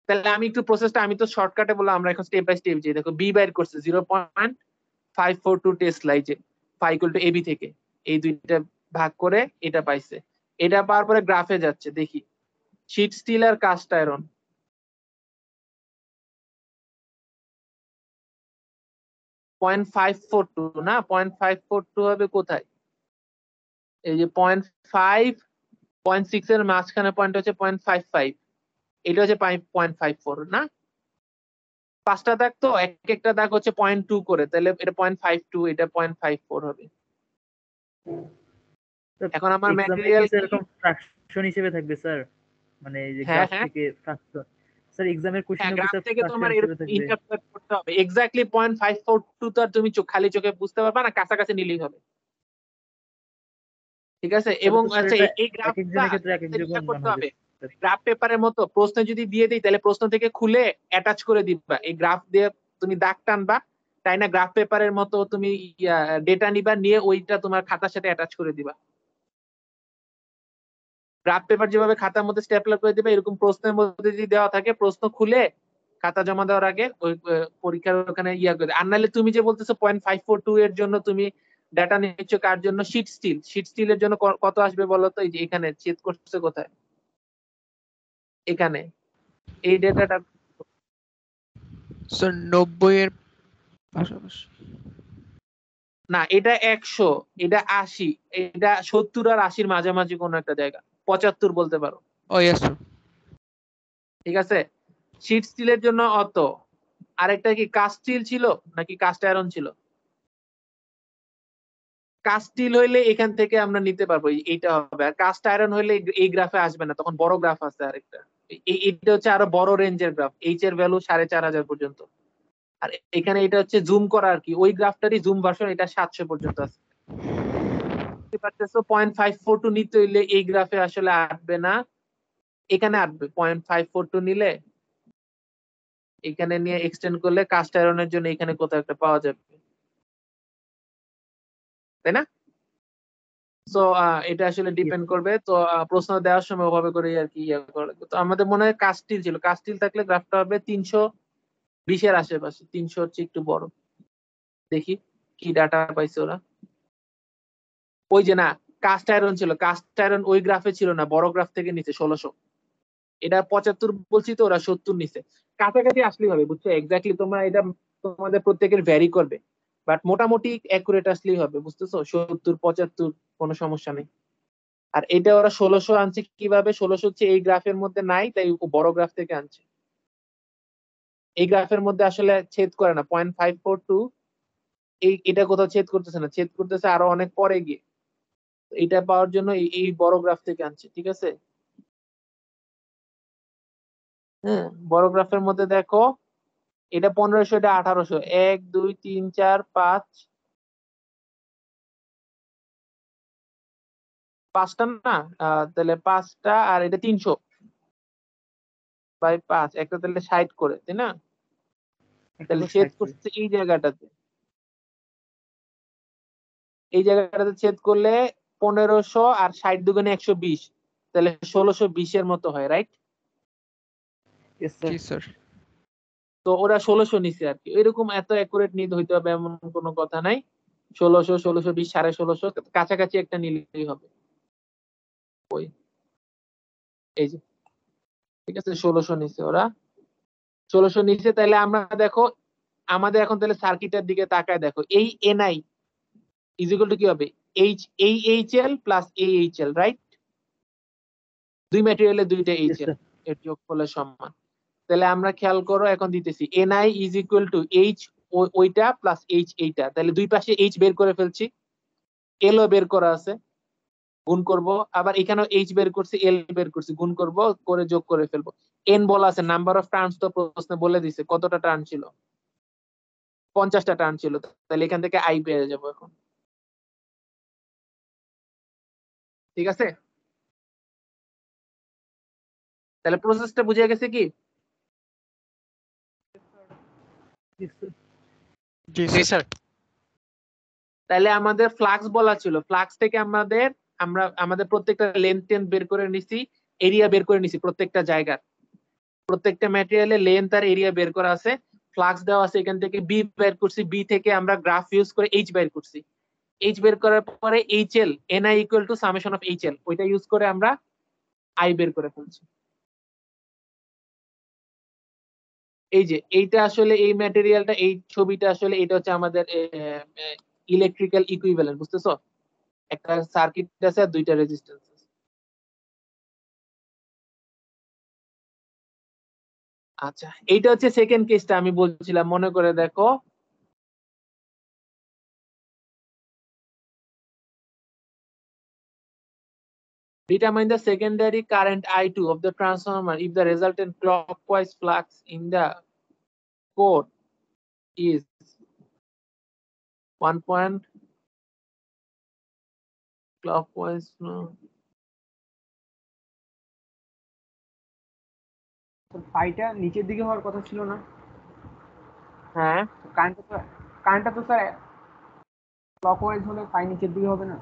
তাহলে আমি একটু প্রসেসটা, আমি তো শর্টকাটে বললাম, আমরা এখন স্টেপ বাই স্টেপ যাই। দেখো বি বাইর করছে 0.542 টেসলা, এই যে ফাই ইকুয়াল টু এবি থেকে এই দুইটা ভাগ করে এটা পাইছে। এটা পাওয়ার পরে গ্রাফে যাচ্ছে, দেখি শীট স্টিল আর কাস্ট আয়রন 0.542 না, 0.542 হবে কোথায়? এই যে 0.5 0.6 এর মাঝখানে পয়েন্ট হচ্ছে 0.55, এটা হচ্ছে 0.54 না? পাঁচটা দাগ তো, এক একটা দাগ হচ্ছে 0.2 করে, তাহলে এটা 0.52, এটা 0.54 হবে। এখন আমার ম্যাটেরিয়াল এরকম ফ্র্যাকশন হিসেবে থাকবে স্যার, মানে এই যে হ্যাঁ, গ্রাফ হ্যাঁ। থেকে ফ্র্যাকশন। স্যার এক্সামের কোশ্চেন গ্রাফ স্যার থেকে তোমার ফ্র্যাকশন হিসেবে থাকবে। ইন্টারপ্রেট করতে হবে। এক্স্যাক্টলি 0.542 তো আর তুমি খালি চোখে বুঝতে পারবে না, কাছাকাছি নিলেই হবে। ঠিক আছে, এবং স্যার আচ্ছা এটা এই এক গ্রাফটা একজনের ক্ষেত্রে এক এক জীবন করতে মনে হবে। হবে। গ্রাফ পেপারের মতো প্রশ্ন যদি দিয়ে দিই, তাহলে প্রশ্ন থেকে খুলে অ্যাটাচ করে দিবা। এই গ্রাফ দিয়ে তুমি দাগ টানবা, তাই না? গ্রাফ পেপারের মতো তুমি ডেটা নিবা, নিয়ে ওইটা তোমার খাতার সাথে অ্যাটাচ করে দিবা। গ্রাফ পেপার যেভাবে খাতার মধ্যে স্টেপলার করে দিবে, এরকম প্রশ্নের মধ্যে যদি দেওয়া থাকে, প্রশ্ন খুলে খাতা জমা দেওয়ার আগে ওই পরীক্ষার ওখানে করে। আর নাহলে তুমি যে বলতেছো 0.542 এর জন্য তুমি ডাটা নিচ্ছ কার জন্য? শীট স্টিলের জন্য কত আসবে বলো তো? এই যে এখানে ছেদ করছে কোথায়? এখানে এই ডেটাটা স্যার 90 এর পাশাপাশি। না, এটা 100, এটা 80, এটা 70 আর 80-র মাঝামাঝি কোন একটা জায়গা, 75 বলতে পারো। ও ইয়েস স্যার। ঠিক আছে, শীট স্টিলের জন্য অত। আরেকটা কি কাস্ট স্টিল ছিল নাকি কাস্ট আয়রন ছিল? কাস্ট স্টিল হইলে এখান থেকে আমরা নিতে পারবো, এইটা হবে। আর কাস্ট আয়রন হইলে এই গ্রাফে আসবে না, তখন বড় গ্রাফ আছে আরেকটা। এইটা হচ্ছে আরো বড় রেঞ্জের গ্রাফ, এইচ এর ভ্যালু 4500 পর্যন্ত। আর এখানে এটা হচ্ছে জুম করা আর কি, ওই গ্রাফটারই জুম ভার্সন, এটা 700 পর্যন্ত আছে। বুঝতে পারতেছো? 0.542 নিতে হইলে এই গ্রাফে আসলে আসবে না, এখানে আসবে। 0.542 নিলে এখানে নিয়ে এক্সটেন্ড করলে কাস্ট আয়রনের জন্য এখানে কোথাও একটা পাওয়া যাবে, তাই না? তো এটা আসলে ডিপেন্ড করবে। তো প্রশ্ন দেওয়ার সময় ওভাবে করে আর কি ইয়ে করা লাগবে। তো আমাদের মনে হয় কাস্ট স্টিল ছিল, কাস্ট স্টিল থাকলে গ্রাফটা হবে 320-এর আশেপাশে, 300 হচ্ছে একটু বড়। দেখি কি ডাটা পাইছে ওরা। ওই যে না, কাস্ট আয়রন ছিল, কাস্ট আয়রন ওই গ্রাফে ছিল না, বড় গ্রাফ থেকে নিচে 1600। এটা 75 বলছি তো, ওরা 70 নিছে। কাছাকাছি আসলেই হবে, বুঝছো? এক্স্যাক্টলি তোমরা এটা তোমাদের প্রত্যেকের ভ্যারি করবে, বাট মোটামুটি অ্যাকুরেট আসলেই হবে, বুঝতেছো? 70 75 কোনো সমস্যা নেই। আর এটা ওরা 1600 আনছে কিভাবে? 1600 হচ্ছে এই গ্রাফের মধ্যে নাই, তাই বড় গ্রাফ থেকে আনছে। এই গ্রাফের মধ্যে আসলে ছেদ করে না, 0.542 এটা কোথাও ছেদ করতেছে না, ছেদ করতেছে আরো অনেক পরে গিয়ে। এটা পাওয়ার জন্য এই বড় গ্রাফ থেকে আনছে, ঠিক আছে? হ্যাঁ, বড় গ্রাফের মধ্যে দেখো, এটা 1500, এটা 1800, 1 2 3 4 5, পাঁচটা না? তাহলে 5টা, আর এটা 300/5, একটা তাহলে 60 করে, তাই না? তাহলে ছেদ করছে এই জায়গাটাতে, এই জায়গাটাতে ছেদ করলে 1500 আর 60 দুগুণে 120, তাহলে 1620-এর মতো হয়, রাইট? জি স্যার। তো ওরা 1600 নিছে আর কি, এরকম এত অ্যাকুরেট নিতে হইতে হবে এমন কোনো কথা নাই। 1600 1620 1650 কাছাকাছি একটা নিলেই হবে। ওই এই যে, ঠিক আছে, 1600 নিছে ওরা, 1600 নিচে। তাহলে আমরা দেখো, আমাদের এখন তাহলে সার্কিটের দিকে তাকায় দেখো, এই এনআই ইজ ইকুয়াল টু কি হবে? HL plus HL, right? দুই ম্যাটেরিয়ালে দুইটা এইচএল, এর যোগফলের সমান। তাহলে আমরা খেয়াল করো, এখন দিতেছি NI is equal two H ওইটা প্লাস এইচ এইটা, তাহলে দুই পাশে এইচ বের করে ফেলছি, এল ও বের করা আছে, গুণ করব। আবার এখানেও এইচ বের করছি, এল বের করছি, গুণ করব, করে যোগ করে ফেলবো। এন বলা আছে, নাম্বার অফ টার্নস তো প্রশ্নে বলে দিছে কতটা টার্ন ছিল, 50টা টার্ন ছিল। তাহলে এখান থেকে আই পেয়ে যাবো এখন, ঠিক আছে? তাহলে প্রসেসটা বুঝে গেছে কি? জি জি স্যার। স্যার। তাহলে আমাদের ফ্লাক্স বলা ছিল, ফ্লাক্স থেকে আমাদের প্রত্যেকটা লেন্থ টেন্থ বের করে নিছি, এরিয়া বের করে নিছি প্রত্যেকটা জায়গার, প্রত্যেকটা ম্যাটেরিয়ালে লেন্থ আর এরিয়া বের করা আছে। ফ্লাক্স দেওয়া আছে, এখান থেকে বি বের করছি, বি থেকে আমরা গ্রাফ ইউজ করে এইচ বের করছি, এইচ বের করার পরে HL NI equal to summation of HL, ওইটা ইউজ করে আমরা আই বের করে ফেলছি। এই যে এইটা আসলে এই ম্যাটেরিয়ালটা, এই ছবিটা আসলে এটা হচ্ছে আমাদের ইলেকট্রিক্যাল ইকুইভ্যালেন্ট, বুঝতেছো? একটা সার্কিট আছে আর দুইটা রেজিস্ট্যান্স আছে। আচ্ছা, এইটা হচ্ছে সেকেন্ড কেসটা আমি বলছিলাম, মনে করে দেখো। Determine the secondary current I2 of the transformer if the resultant clockwise flux in the core is 1 point clockwise. No. ফাইটা নিচের দিকে হওয়ার কথা ছিল না? হ্যাঁ, কারেন্টটা তো স্যার ক্লকওয়াইজ হলে ফাই নিচের দিকে হবে না?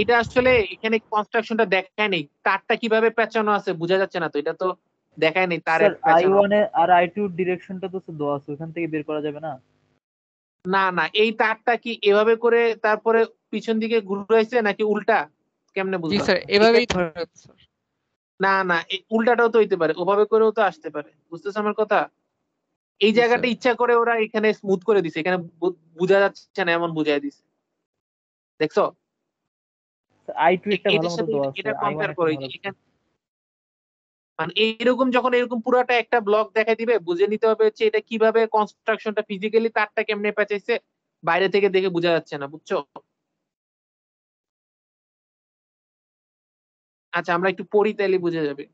এটা আসলে এখানে কনস্ট্রাকশনটা দেখায় নেই, তারটা কিভাবে পেঁচানো আছে বোঝা যাচ্ছে না, তো এটা তো দেখায় নেই তারের স্যার পেঁচানো। I1 আর I2 ডিরেকশনটা তো দেওয়া আছে, ওখান থেকে বের করা যাবে না? না না, এই তারটা কি এভাবে করে তারপরে পিছন দিকে ঘুরাইছে নাকি উল্টা, কেমনে জি বুঝলাম? স্যার, এভাবেই ধরে রাখতে স্যার। না না, উল্টাটাও তো হইতে পারে, ওভাবে করেও তো আসতে পারে, বুঝতেছ আমার কথা? এই জি, জায়গাটা স্যার। ইচ্ছা করে ওরা এখানে স্মুথ করে দিছে, এখানে বোঝা যাচ্ছে না এমন বুঝাই দিছে, দেখছো? I2 একটা ভালো এটার মতো সাথে দেওয়া আছে, এটা I1 কম্পেয়ার একটা করো, ভালো আছে। এখানে মানে এইরকম যখন এরকম পুরাটা একটা ব্লক দেখাই দিবে, বুঝে নিতে হবে হচ্ছে এটা কিভাবে কনস্ট্রাকশনটা ফিজিক্যালি তারটা কেমনে পেঁচাইছে, বাইরে থেকে দেখে বোঝা যাচ্ছে না, বুঝছো? আচ্ছা আমরা একটু পড়ি তাইলে বুঝে যাবে।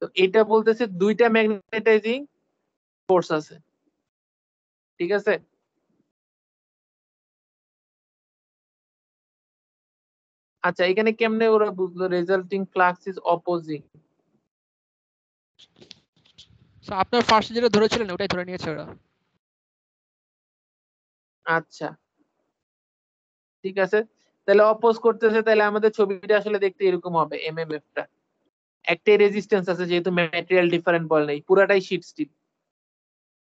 তো এটা বলতেছে দুইটা ম্যাগনেটাইজিং ফোর্স আছে, ঠিক আছে? আচ্ছা এখানে কেমনে ওরা বুঝলো resulting flux is opposing? So, আপনার ফার্স্ট যেটা ধরেছিলেন ওটাই ধরে নিয়েছে ওরা। আচ্ছা ঠিক আছে, তাহলে অপোজ করতেছে, তাহলে আমাদের ছবিটা আসলে দেখতে এরকম হবে। এমএমএফ টা একটাই রেজিস্ট্যান্স আছে, যেহেতু ম্যাটেরিয়াল ডিফারেন্ট বল নেই, পুরাটাই শীট স্টিল,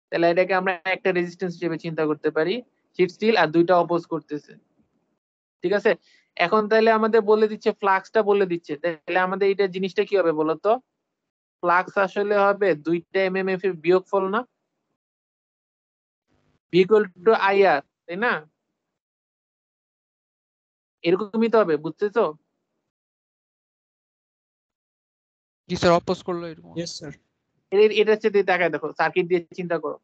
তাহলে এটাকে আমরা একটা রেজিস্ট্যান্স হিসেবে চিন্তা করতে পারি, শীট স্টিল, আর দুইটা অপোজ করতেছে, ঠিক আছে? এখন তাহলে আমাদের বলে দিচ্ছে ফ্লাক্সটা বলে দিচ্ছে, তাহলে আমাদের এটা জিনিসটা কি হবে বলতো? ফ্লাক্স আসলে হবে দুইটা এমএমএফ এর বিয়োগফল না, ইকুয়াল টু আইআর, তাই না? এরকমই তো হবে, বুঝতেছো? জি স্যার, অপোজ করলো এরকম। Yes sir. এটা হচ্ছে দেখায়, দেখো সার্কিট দিয়ে চিন্তা করো,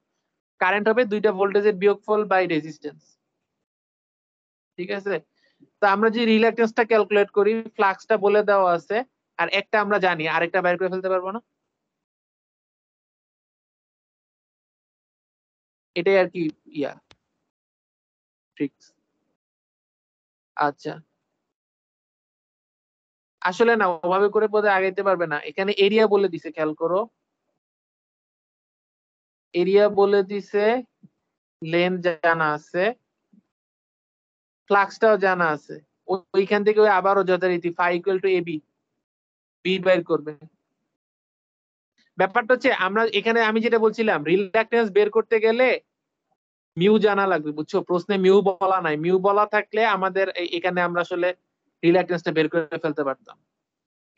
কারেন্ট হবে দুইটা ভোল্টেজের বিয়োগফল বাই রেজিস্ট্যান্স, ঠিক আছে? তো আমরা যে রিল্যাকটেন্সটা ক্যালকুলেট করি, ফ্লাক্সটা বলে দেওয়া আছে, আর একটা আমরা জানি, আরেকটা বাইর করে ফেলতে পারবো না? এটাই আর কি ইয়া ট্রিক্স। আচ্ছা আসলে না ওভাবে করে বোধহয় আগাইতে পারবে না, এখানে এরিয়া বলে দিছে, খেয়াল করো, এরিয়া বলে দিছে, লেন্থ জানা আছে, ফ্লাক্সটাও জানা আছে, ওইখান থেকে ওই আবারও যথারীতি phi equal to AB, B বের করবে। ব্যাপারটা হচ্ছে আমরা এখানে আমি যেটা বলছিলাম, রিল্যাকটেন্স বের করতে গেলে মিউ জানা লাগবে, বুঝছো? প্রশ্নে মিউ বলা নাই, মিউ বলা থাকলে আমাদের এখানে আমরা আসলে রিল্যাকটেন্সটা বের করে ফেলতে পারতাম।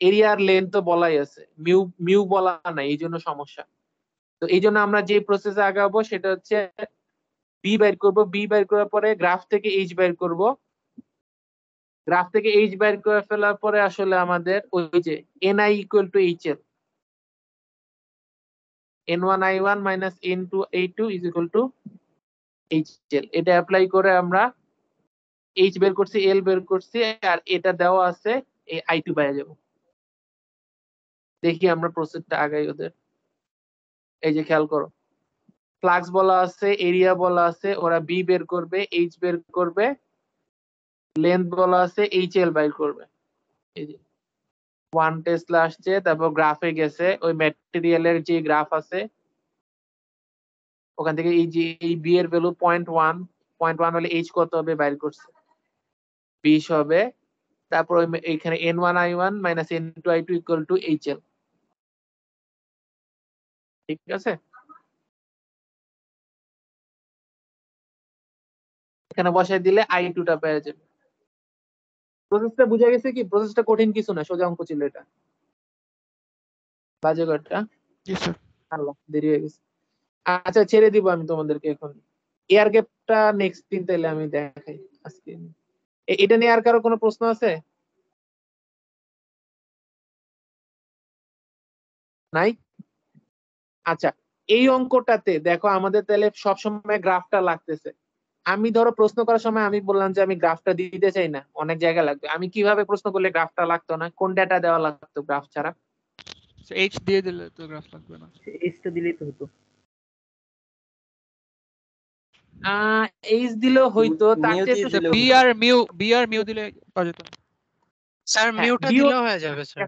এরিয়ার লেন্থ তো বলাই আছে, মিউ মিউ বলা নাই, এই জন্য সমস্যা। তো এই জন্য আমরা যে প্রসেসে আগাবো সেটা হচ্ছে বি বের করবো, বি বের করার পরে গ্রাফ থেকে এইচ বের করব, গ্রাফ থেকে এইচ বের করে ফেলার পরে আসলে আমাদের ওই যে NI equal to H L, n1 i1 minus n2 a2 is equal two H L, এটা অ্যাপ্লাই করে আমরা এইচ বের করছি, এল বের করছি, আর এটা দেওয়া আছে এই আই2 পাওয়া যাবো। দেখি আমরা প্রসেসটা আগাই ওদের। এই যে খেয়াল করো, ফ্লাক্স বলা আছে, এরিয়া বলা আছে, ওরা বি বের করবে, এইচ বের করবে, লেন্থ বলা আছে, এইচ এল বের করবে। এই যে 1 টেসলা আসছে, তারপর গ্রাফে গেছে, ওই ম্যাটেরিয়ালের যে গ্রাফ আছে ওখান থেকে এই যে এই বি এর ভ্যালু 0.1 হলে এইচ কত হবে বাইর করছে, 20 হবে। তারপর এখানে n1 i1 minus n2 i2 equal to HL, ঠিক আছে? এখানে বসাই দিলে i2 টা পেয়ে যাবে। প্রসেসটা বুঝা গেছে কি? প্রসেসটা কঠিন কিছু না, সোজা অঙ্ক ছিল এটা। বাজে ঘরটা, জি স্যার। আল্লাহ দেরি হয়ে গেছে। আচ্ছা ছেড়ে দিব আমি তোমাদেরকে এখন, এয়ার গ্যাপটা নেক্সট দিন তাইলে আমি দেখাই আজকে। এটা নিয়ে আর কারো কোনো প্রশ্ন আছে? নাই? আচ্ছা এই অঙ্কটাতে দেখো আমাদের তাহলে সবসময় গ্রাফটা লাগতেছে। আমি ধরো প্রশ্ন করার সময় আমি বললাম যে আমি গ্রাফটা দিতে চাই না, অনেক জায়গা লাগবে, আমি কিভাবে প্রশ্ন করলে গ্রাফটা লাগতো না? কোন ডেটা দেওয়া লাগতো গ্রাফ ছাড়া? এইচ দিয়ে দিলে তো গ্রাফ লাগবে না। এইচটা দিলেই তো হতো। এইচ দিলেও হইতো, তার মিউ চেয়ে দিয়ে একটু- দিলেও বি আর মিউ দিলে পাওয়া যেত না। স্যার হ্যাঁ, মিউটা বিও- দিলেও হয়ে যাবে স্যার।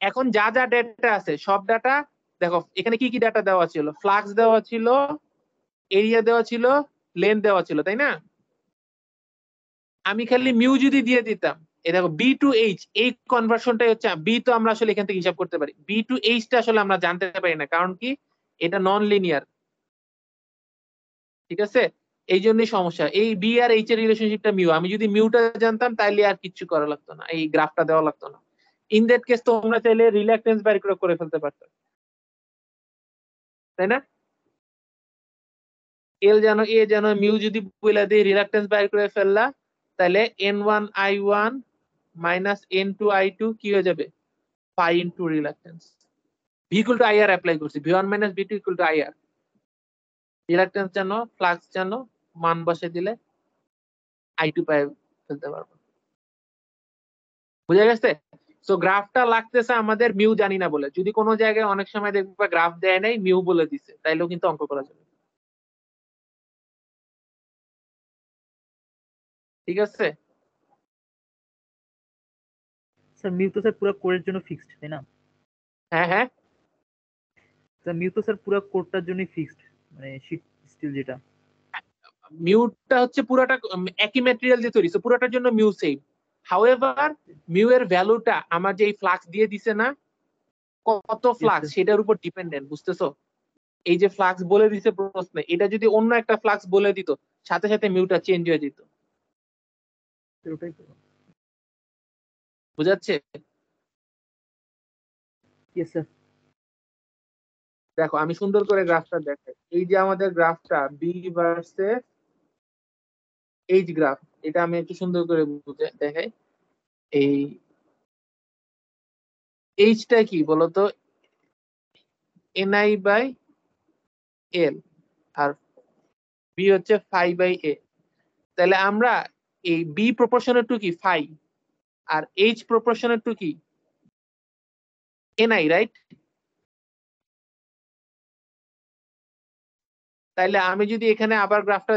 এখন যা যা ডেটা আছে সব ডাটা দেখো, এখানে কি কি ডাটা দেওয়া ছিল? ফ্লাক্স দেওয়া ছিল, এরিয়া দেওয়া ছিল, লেন্থ দেওয়া ছিল, তাই না? আমি খালি মিউ যদি দিয়ে দিতাম, এই দেখো বি টু এইচ, এই কনভার্সনটাই হচ্ছে বি, তো আমরা আসলে এখান থেকে হিসাব করতে পারি, বি টু এইচটা আসলে আমরা জানতে পারি না, কারণ কি এটা নন লিনিয়ার, ঠিক আছে? এই জন্যই সমস্যা, এই বি আর এইচ এর রিলেশনশিপটা মিউ, আমি যদি মিউটা জানতাম তাইলে আর কিচ্ছু করা লাগতো না, এই গ্রাফটা দেওয়া লাগতো না। ইন দ্যাট কেস তোমরা চাইলে রিল্যাকটেন্স বের করে ফেলতে পারতো, তাই না? এল জানো, এ জানো, মিউ যদি বইলা দিয়ে রিলাক্টেন্স বাইর করে ফেললা, তাহলে N1I1 মাইনাস N2I2 কি হয়ে যাবে? পাই into reluctance. V equal to IR apply করছি, V1 minus V2 equal to IR। Reluctance জানো, ফ্লাক্স জানো, মান বসে দিলে I2 পাই ফেলতে পারবো। বুঝা গেছে? সো গ্রাফটা লাগতেছে আমাদের মিউ জানি না বলে। যদি কোনো জায়গায় অনেক সময় দেখবা গ্রাফ দেয় নাই, মিউ বলে দিছে, তাইলেও কিন্তু অঙ্ক করা যাবে। ঠিক আছে? স্যার মিউ তো স্যার পুরো কোডের জন্য ফিক্সড, তাই না? হ্যাঁ হ্যাঁ, স্যার মিউ তো স্যার পুরো কোডটার জন্য ফিক্সড, মানে শীট স্টিল যেটা। মিউটা হচ্ছে পুরোটা একই ম্যাটেরিয়াল দিয়ে তৈরি, সো পুরোটার জন্য মিউ সেম। হাউএভার মিউ এর ভ্যালুটা আমার যে এই ফ্লাক্স দিয়ে দিছে না, কত ফ্লাক্স সেটার উপর ডিপেন্ডেন্ট, বুঝতেছো? এই যে ফ্লাক্স বলে দিছে প্রশ্নে, এটা যদি অন্য একটা ফ্লাক্স বলে দিত, সাথে সাথে মিউটা চেঞ্জ হয়ে যেত। ওটাই তো। বুঝাচ্ছে? Yes sir. দেখো আমি সুন্দর করে গ্রাফটা দেখাই। এই যে আমাদের গ্রাফটা বি ভার্সেস এইচ গ্রাফ, এটা আমি একটু সুন্দর করে দেখাই। এই এইচটা কি বলতো? NI বাই এল, আর বি হচ্ছে ফাই বাই এ। তাহলে আমরা এই বি প্রপোর্শনের টু কি ফাই, আর এইচ প্রপোর্শনের টু কি NI, রাইট? তাইলে আমি যদি এখানে আবার গ্রাফটা,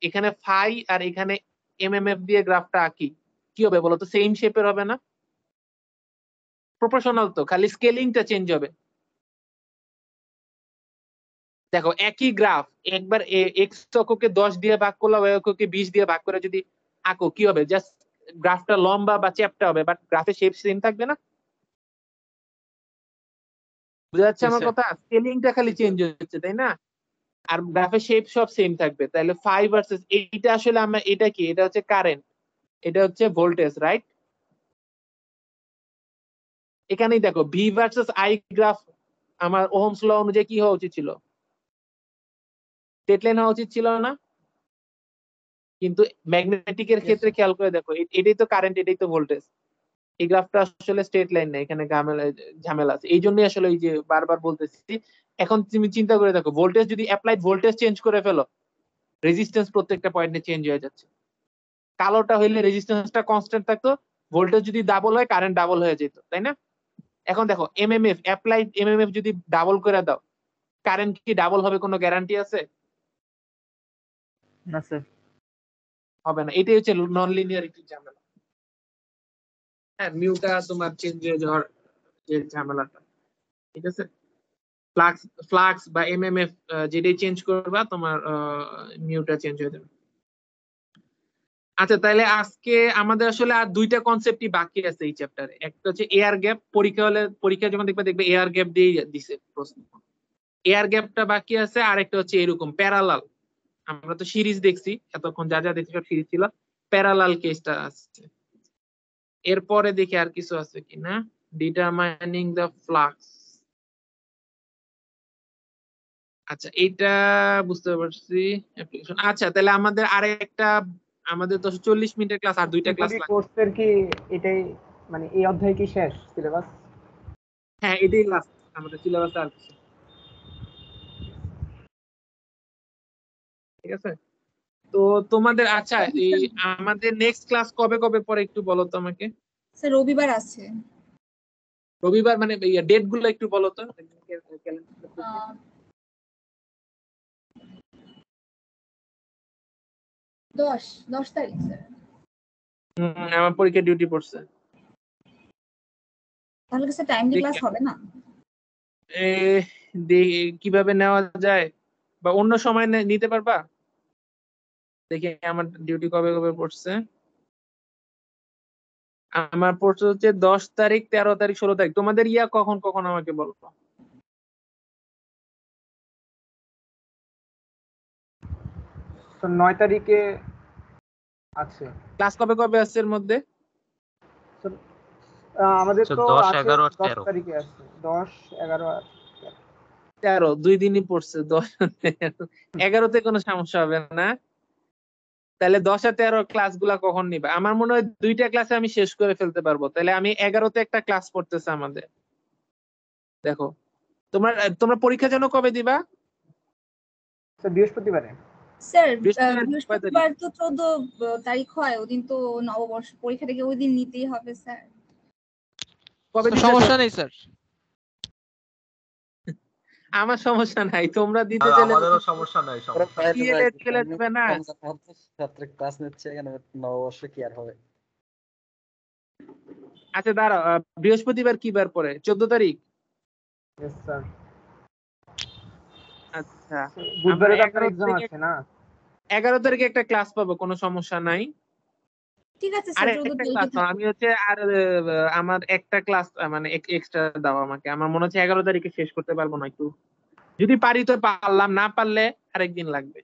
এখানে ফাই আর এখানে MMF দিয়ে গ্রাফটা আঁকি, কি হবে বলতো? সেম শেপের হবে না? প্রপোর্শনাল তো, খালি স্কেলিংটা চেঞ্জ হবে। দেখো একই গ্রাফ, একবার এক্স অক্ষকে 10 দিয়ে ভাগ করলে, ওই অক্ষকে 20 দিয়ে ভাগ করে যদি আঁকো, কি হবে? জাস্ট গ্রাফটা লম্বা বা চ্যাপ্টা হবে, বাট গ্রাফের শেপ সেম থাকবে না। বুঝা যাচ্ছে আমার কথা? স্কেলিংটা খালি চেঞ্জ হচ্ছে, তাই না? আর গ্রাফের শেপ সব সেম থাকবে। তাহলে 5 ভার্সেস এইটা, আসলে আমরা এটা কি, এটা হচ্ছে কারেন্ট, এটা হচ্ছে ভোল্টেজ, রাইট? এখানেই দেখো ভি ভার্সেস আই গ্রাফ আমার ওহমস ল অনুযায়ী কি হওয়া উচিত ছিল? স্ট্রেট লাইন হওয়া উচিত ছিল না? কিন্তু ম্যাগনেটিকের ক্ষেত্রে খেয়াল করে দেখো, এটাই তো কারেন্ট, এটাই তো ভোল্টেজ। এই গ্রাফটা আসলে স্ট্রেট লাইন না, এখানে ঝামেলা আছে। এই জন্যই আসলে এই যে বারবার বলতেছি, এখন তুমি চিন্তা করে দেখো, ভোল্টেজ যদি অ্যাপ্লাইড ভোল্টেজ চেঞ্জ করে ফেলো, রেজিস্ট্যান্স প্রত্যেকটা পয়েন্টে চেঞ্জ হয়ে যাচ্ছে। কালোটা হইলে রেজিস্ট্যান্সটা কনস্ট্যান্ট থাকতো, ভোল্টেজ যদি ডাবল হয় কারেন্ট ডাবল হয়ে যেত, তাই না? এখন দেখো এমএমএফ, অ্যাপ্লাইড এমএমএফ যদি ডাবল করে দাও, কারেন্ট কি ডাবল হবে কোনো গ্যারান্টি আছে? না স্যার। হবে না। এটাই হচ্ছে নন লিনিয়ারিটি ঝামেলা। হ্যাঁ, মিউটা তোমার চেঞ্জ হয়ে যাওয়ার যে ঝামেলাটা, ঠিক আছে? ফ্লাক্স ফ্লাক্স বা এমএমএফ যেটাই চেঞ্জ করবা, তোমার মিউটা চেঞ্জ হয়ে যাবে। আচ্ছা, তাহলে আজকে আমাদের আসলে আর দুইটা কনসেপ্টই বাকি আছে এই চ্যাপ্টারে। একটা হচ্ছে এয়ার গ্যাপ, পরীক্ষা যখন দেখবে এয়ার গ্যাপ দিয়ে দিছে প্রশ্ন, এয়ার গ্যাপটা বাকি আছে। আর একটা হচ্ছে এরকম প্যারালাল, আমরা তো সিরিজ দেখছি এতক্ষণ, যা যা দেখছি সব সিরিজ ছিল, প্যারালাল কেসটা আছে। এরপরে দেখি আর কিছু আছে কিনা, ডিটারমাইনিং দ্য ফ্লাক্স। আচ্ছা, এইটা বুঝতে পারছি অ্যাপ্লিকেশন। আচ্ছা, তাহলে আমাদের আরেকটা, আমাদের তো 40 মিনিটের ক্লাস, আর দুইটা ক্লাস লাগবে। কোর্সের কি এটাই, মানে এই অধ্যায় কি শেষ সিলেবাস? হ্যাঁ, এটাই লাস্ট আমাদের সিলেবাস, আর কিছু। ঠিক আছে, তো তোমাদের আচ্ছা, এই আমাদের নেক্সট ক্লাস কবে কবে পরে একটু বলো তো আমাকে। স্যার রবিবার আছে। রবিবার মানে ডেট গুলো একটু বলো তো। 10 তারিখ স্যার। আমার পরীক্ষা ডিউটি পড়ছে। তাহলে কি স্যার টাইমলি ক্লাস হবে না? কিভাবে নেওয়া যায়, বা অন্য সময় নিতে পারবা? দেখি আমার ডিউটি কবে কবে পড়ছে। আমার পড়ছে হচ্ছে 10 তারিখ, 13 তারিখ, 16 তারিখ। তোমাদের ইয়া কখন কখন আমাকে বলো। 9 তারিখে আছে ক্লাস কবে কবে আছে এর মধ্যে? আমাদের তো 10, আছে 11 আর 10 13 তারিখে আছে, 10, 11 আর 13 2 দিনই পড়ছে 10 11তে কোনো সমস্যা হবে না। তাহলে 10 আর 13 ক্লাসগুলা কখন নিবা? আমার মনে হয় 2টা ক্লাসে আমি শেষ করে ফেলতে পারবো। তাহলে আমি 11তে একটা ক্লাস পড়তেছে আমাদের। দেখো তোমরা পরীক্ষা যেন কবে দিবা? স্যার বৃহস্পতিবারে। স্যার বৃহস্পতিবার কয় তারিখ? বৃহস্পতিবার তো 14 তারিখ হয়, ওদিন তো নববর্ষ, পরীক্ষা থেকে ওই দিন নিতেই হবে স্যার। কবে দিতে সমস্যা নেই স্যার। আমার সমস্যা নাই, তোমরা দিতে আর চাইলে আমাদেরও সমস্যা নাই, সমস্যা নাই। দিয়ে গেলে দেবে না। ছাত্রের ক্লাস নিচ্ছে এখানে নববর্ষে কি আর হবে? আচ্ছা দাঁড়াও, বৃহস্পতিবার কি বার পরে? 14 তারিখ? Yes sir. আচ্ছা বুধবারে তো আপনার 11 এক্সাম তারিখে আছে না? 11 তারিখে একটা ক্লাস পাবো, কোনো সমস্যা নাই। ঠিক আছে আর স্যার, 14 একটা তারিখে ক্লাস থাকবো। আমি হচ্ছে আর আমার একটা ক্লাস মানে এক্সট্রা দাও আমাকে। আমার মনে হচ্ছে 11 তারিখে শেষ করতে পারবো না, একটু যদি পারি তো পারলাম, না পারলে আরেকদিন লাগবে।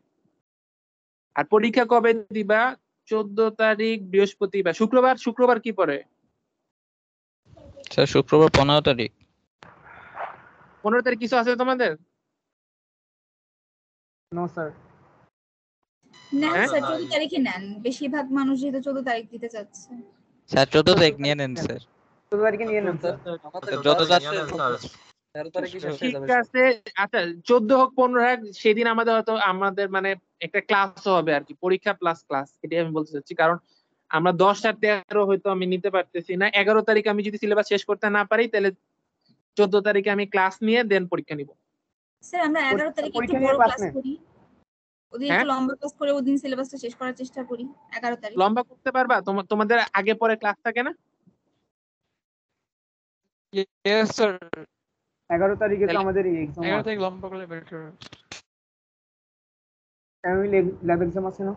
আর পরীক্ষা কবে দিবা? 14 তারিখ বৃহস্পতিবার। শুক্রবার কি পড়ে? স্যার শুক্রবার 15 তারিখ। 15 তারিখ কিছু আছে তোমাদের? No sir. নেন হ্যাঁ? স্যার, 14 তারিখে নেন। বেশিরভাগ মানুষ যেহেতু 14 তারিখ দিতে চাচ্ছে। স্যার 14 তারিখ নিয়ে নেন স্যার। 14 তারিখে নিয়ে নেন স্যার। যত নিয়ে যাচ্ছে নেন, স্যার। 13 তারিখে শেষ হয়ে ঠিক যাবে। আছে। আচ্ছা 14 হোক 15 হোক, সেদিন আমাদের হয়তো আমাদের মানে একটা ক্লাসও হবে আর কি, পরীক্ষা প্লাস ক্লাস, এটাই আমি বলতে চাচ্ছি। কারণ আমরা 10 আর 13 হয়তো আমি নিতে পারতেছি না। 11 তারিখ আমি যদি সিলেবাস শেষ করতে না পারি, তাহলে 14 তারিখে আমি ক্লাস নিয়ে দেন পরীক্ষা নিব। স্যার আমরা 11 তারিখে একটু পরীক্ষা নিয়ে বড় ক্লাস ক্লাস নেন। করি, ওদিন হ্যাঁ? একটু লম্বা ক্লাস করে ওদিন সিলেবাসটা শেষ করার চেষ্টা করি। 11 তারিখ লম্বা করতে পারবা? তোমাদের আগে পরে ক্লাস থাকে না? Yes sir. 11 তারিখে তো তাহলে আমাদের এক্সাম 11 আছে। তারিখ লম্বা করলে বেটার। আমি ল্যাব এক্সাম আছে না?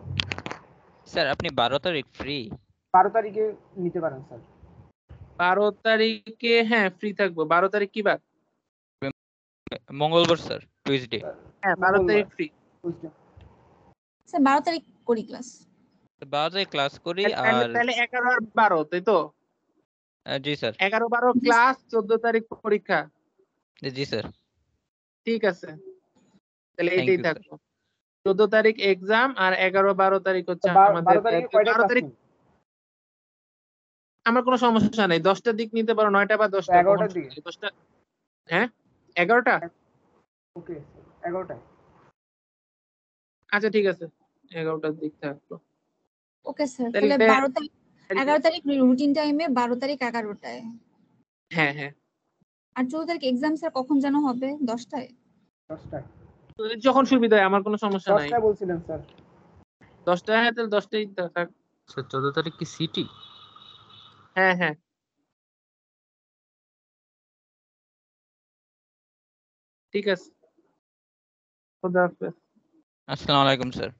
স্যার আপনি 12 তারিখ ফ্রি? 12 তারিখে নিতে পারেন স্যার। 12 তারিখে হ্যাঁ ফ্রি থাকবো। 12 তারিখ কি বার? মঙ্গলবার স্যার, টুইসডে। হ্যাঁ 12 তারিখ ফ্রি। বুঝলেন? স্যার 12 তারিখ করি ক্লাস। 12 তারিখ ক্লাস করি। আর তাহলে 11 আর 12, তাই তো? জি স্যার। 11 12 ক্লাস, 14 তারিখ পরীক্ষা। জি স্যার। ঠিক আছে, তাহলে Thank এইটাই you, থাকলো। 14 তারিখ এক্সাম আর 11 12 তারিখ হচ্ছে আমাদের। 12 তারিখে কয়টা 12 ক্লাস তারিখ নেন? আমার কোনো সমস্যা নেই, 10টার দিক নিতে পারো, 9টা বা 10টা। 11টার দিকে। 10টা? হ্যাঁ 11টা। ওকে 11টায়। আচ্ছা ঠিক আছে, 11টার দিক থাকলো। ওকে স্যার, তাহলে তাহলে 12 তারিখ 11 তারিখ রুটিন টাইমে, 12 তারিখ 11টায়। হ্যাঁ হ্যাঁ, আর 14 তারিখ এক্সাম স্যার কখন যেন হবে? 10টায়? 10টায়। যখন সুবিধা হয়, আমার কোনো সমস্যা নাই। 10টায় বলছিলেন স্যার। 10টা? হ্যাঁ তাহলে 10টাই থাক। স্যার 14 তারিখ কি সিটি? হ্যাঁ হ্যাঁ, ঠিক আছে। খোদা হাফেজ। আসসালামু আলাইকুম স্যার।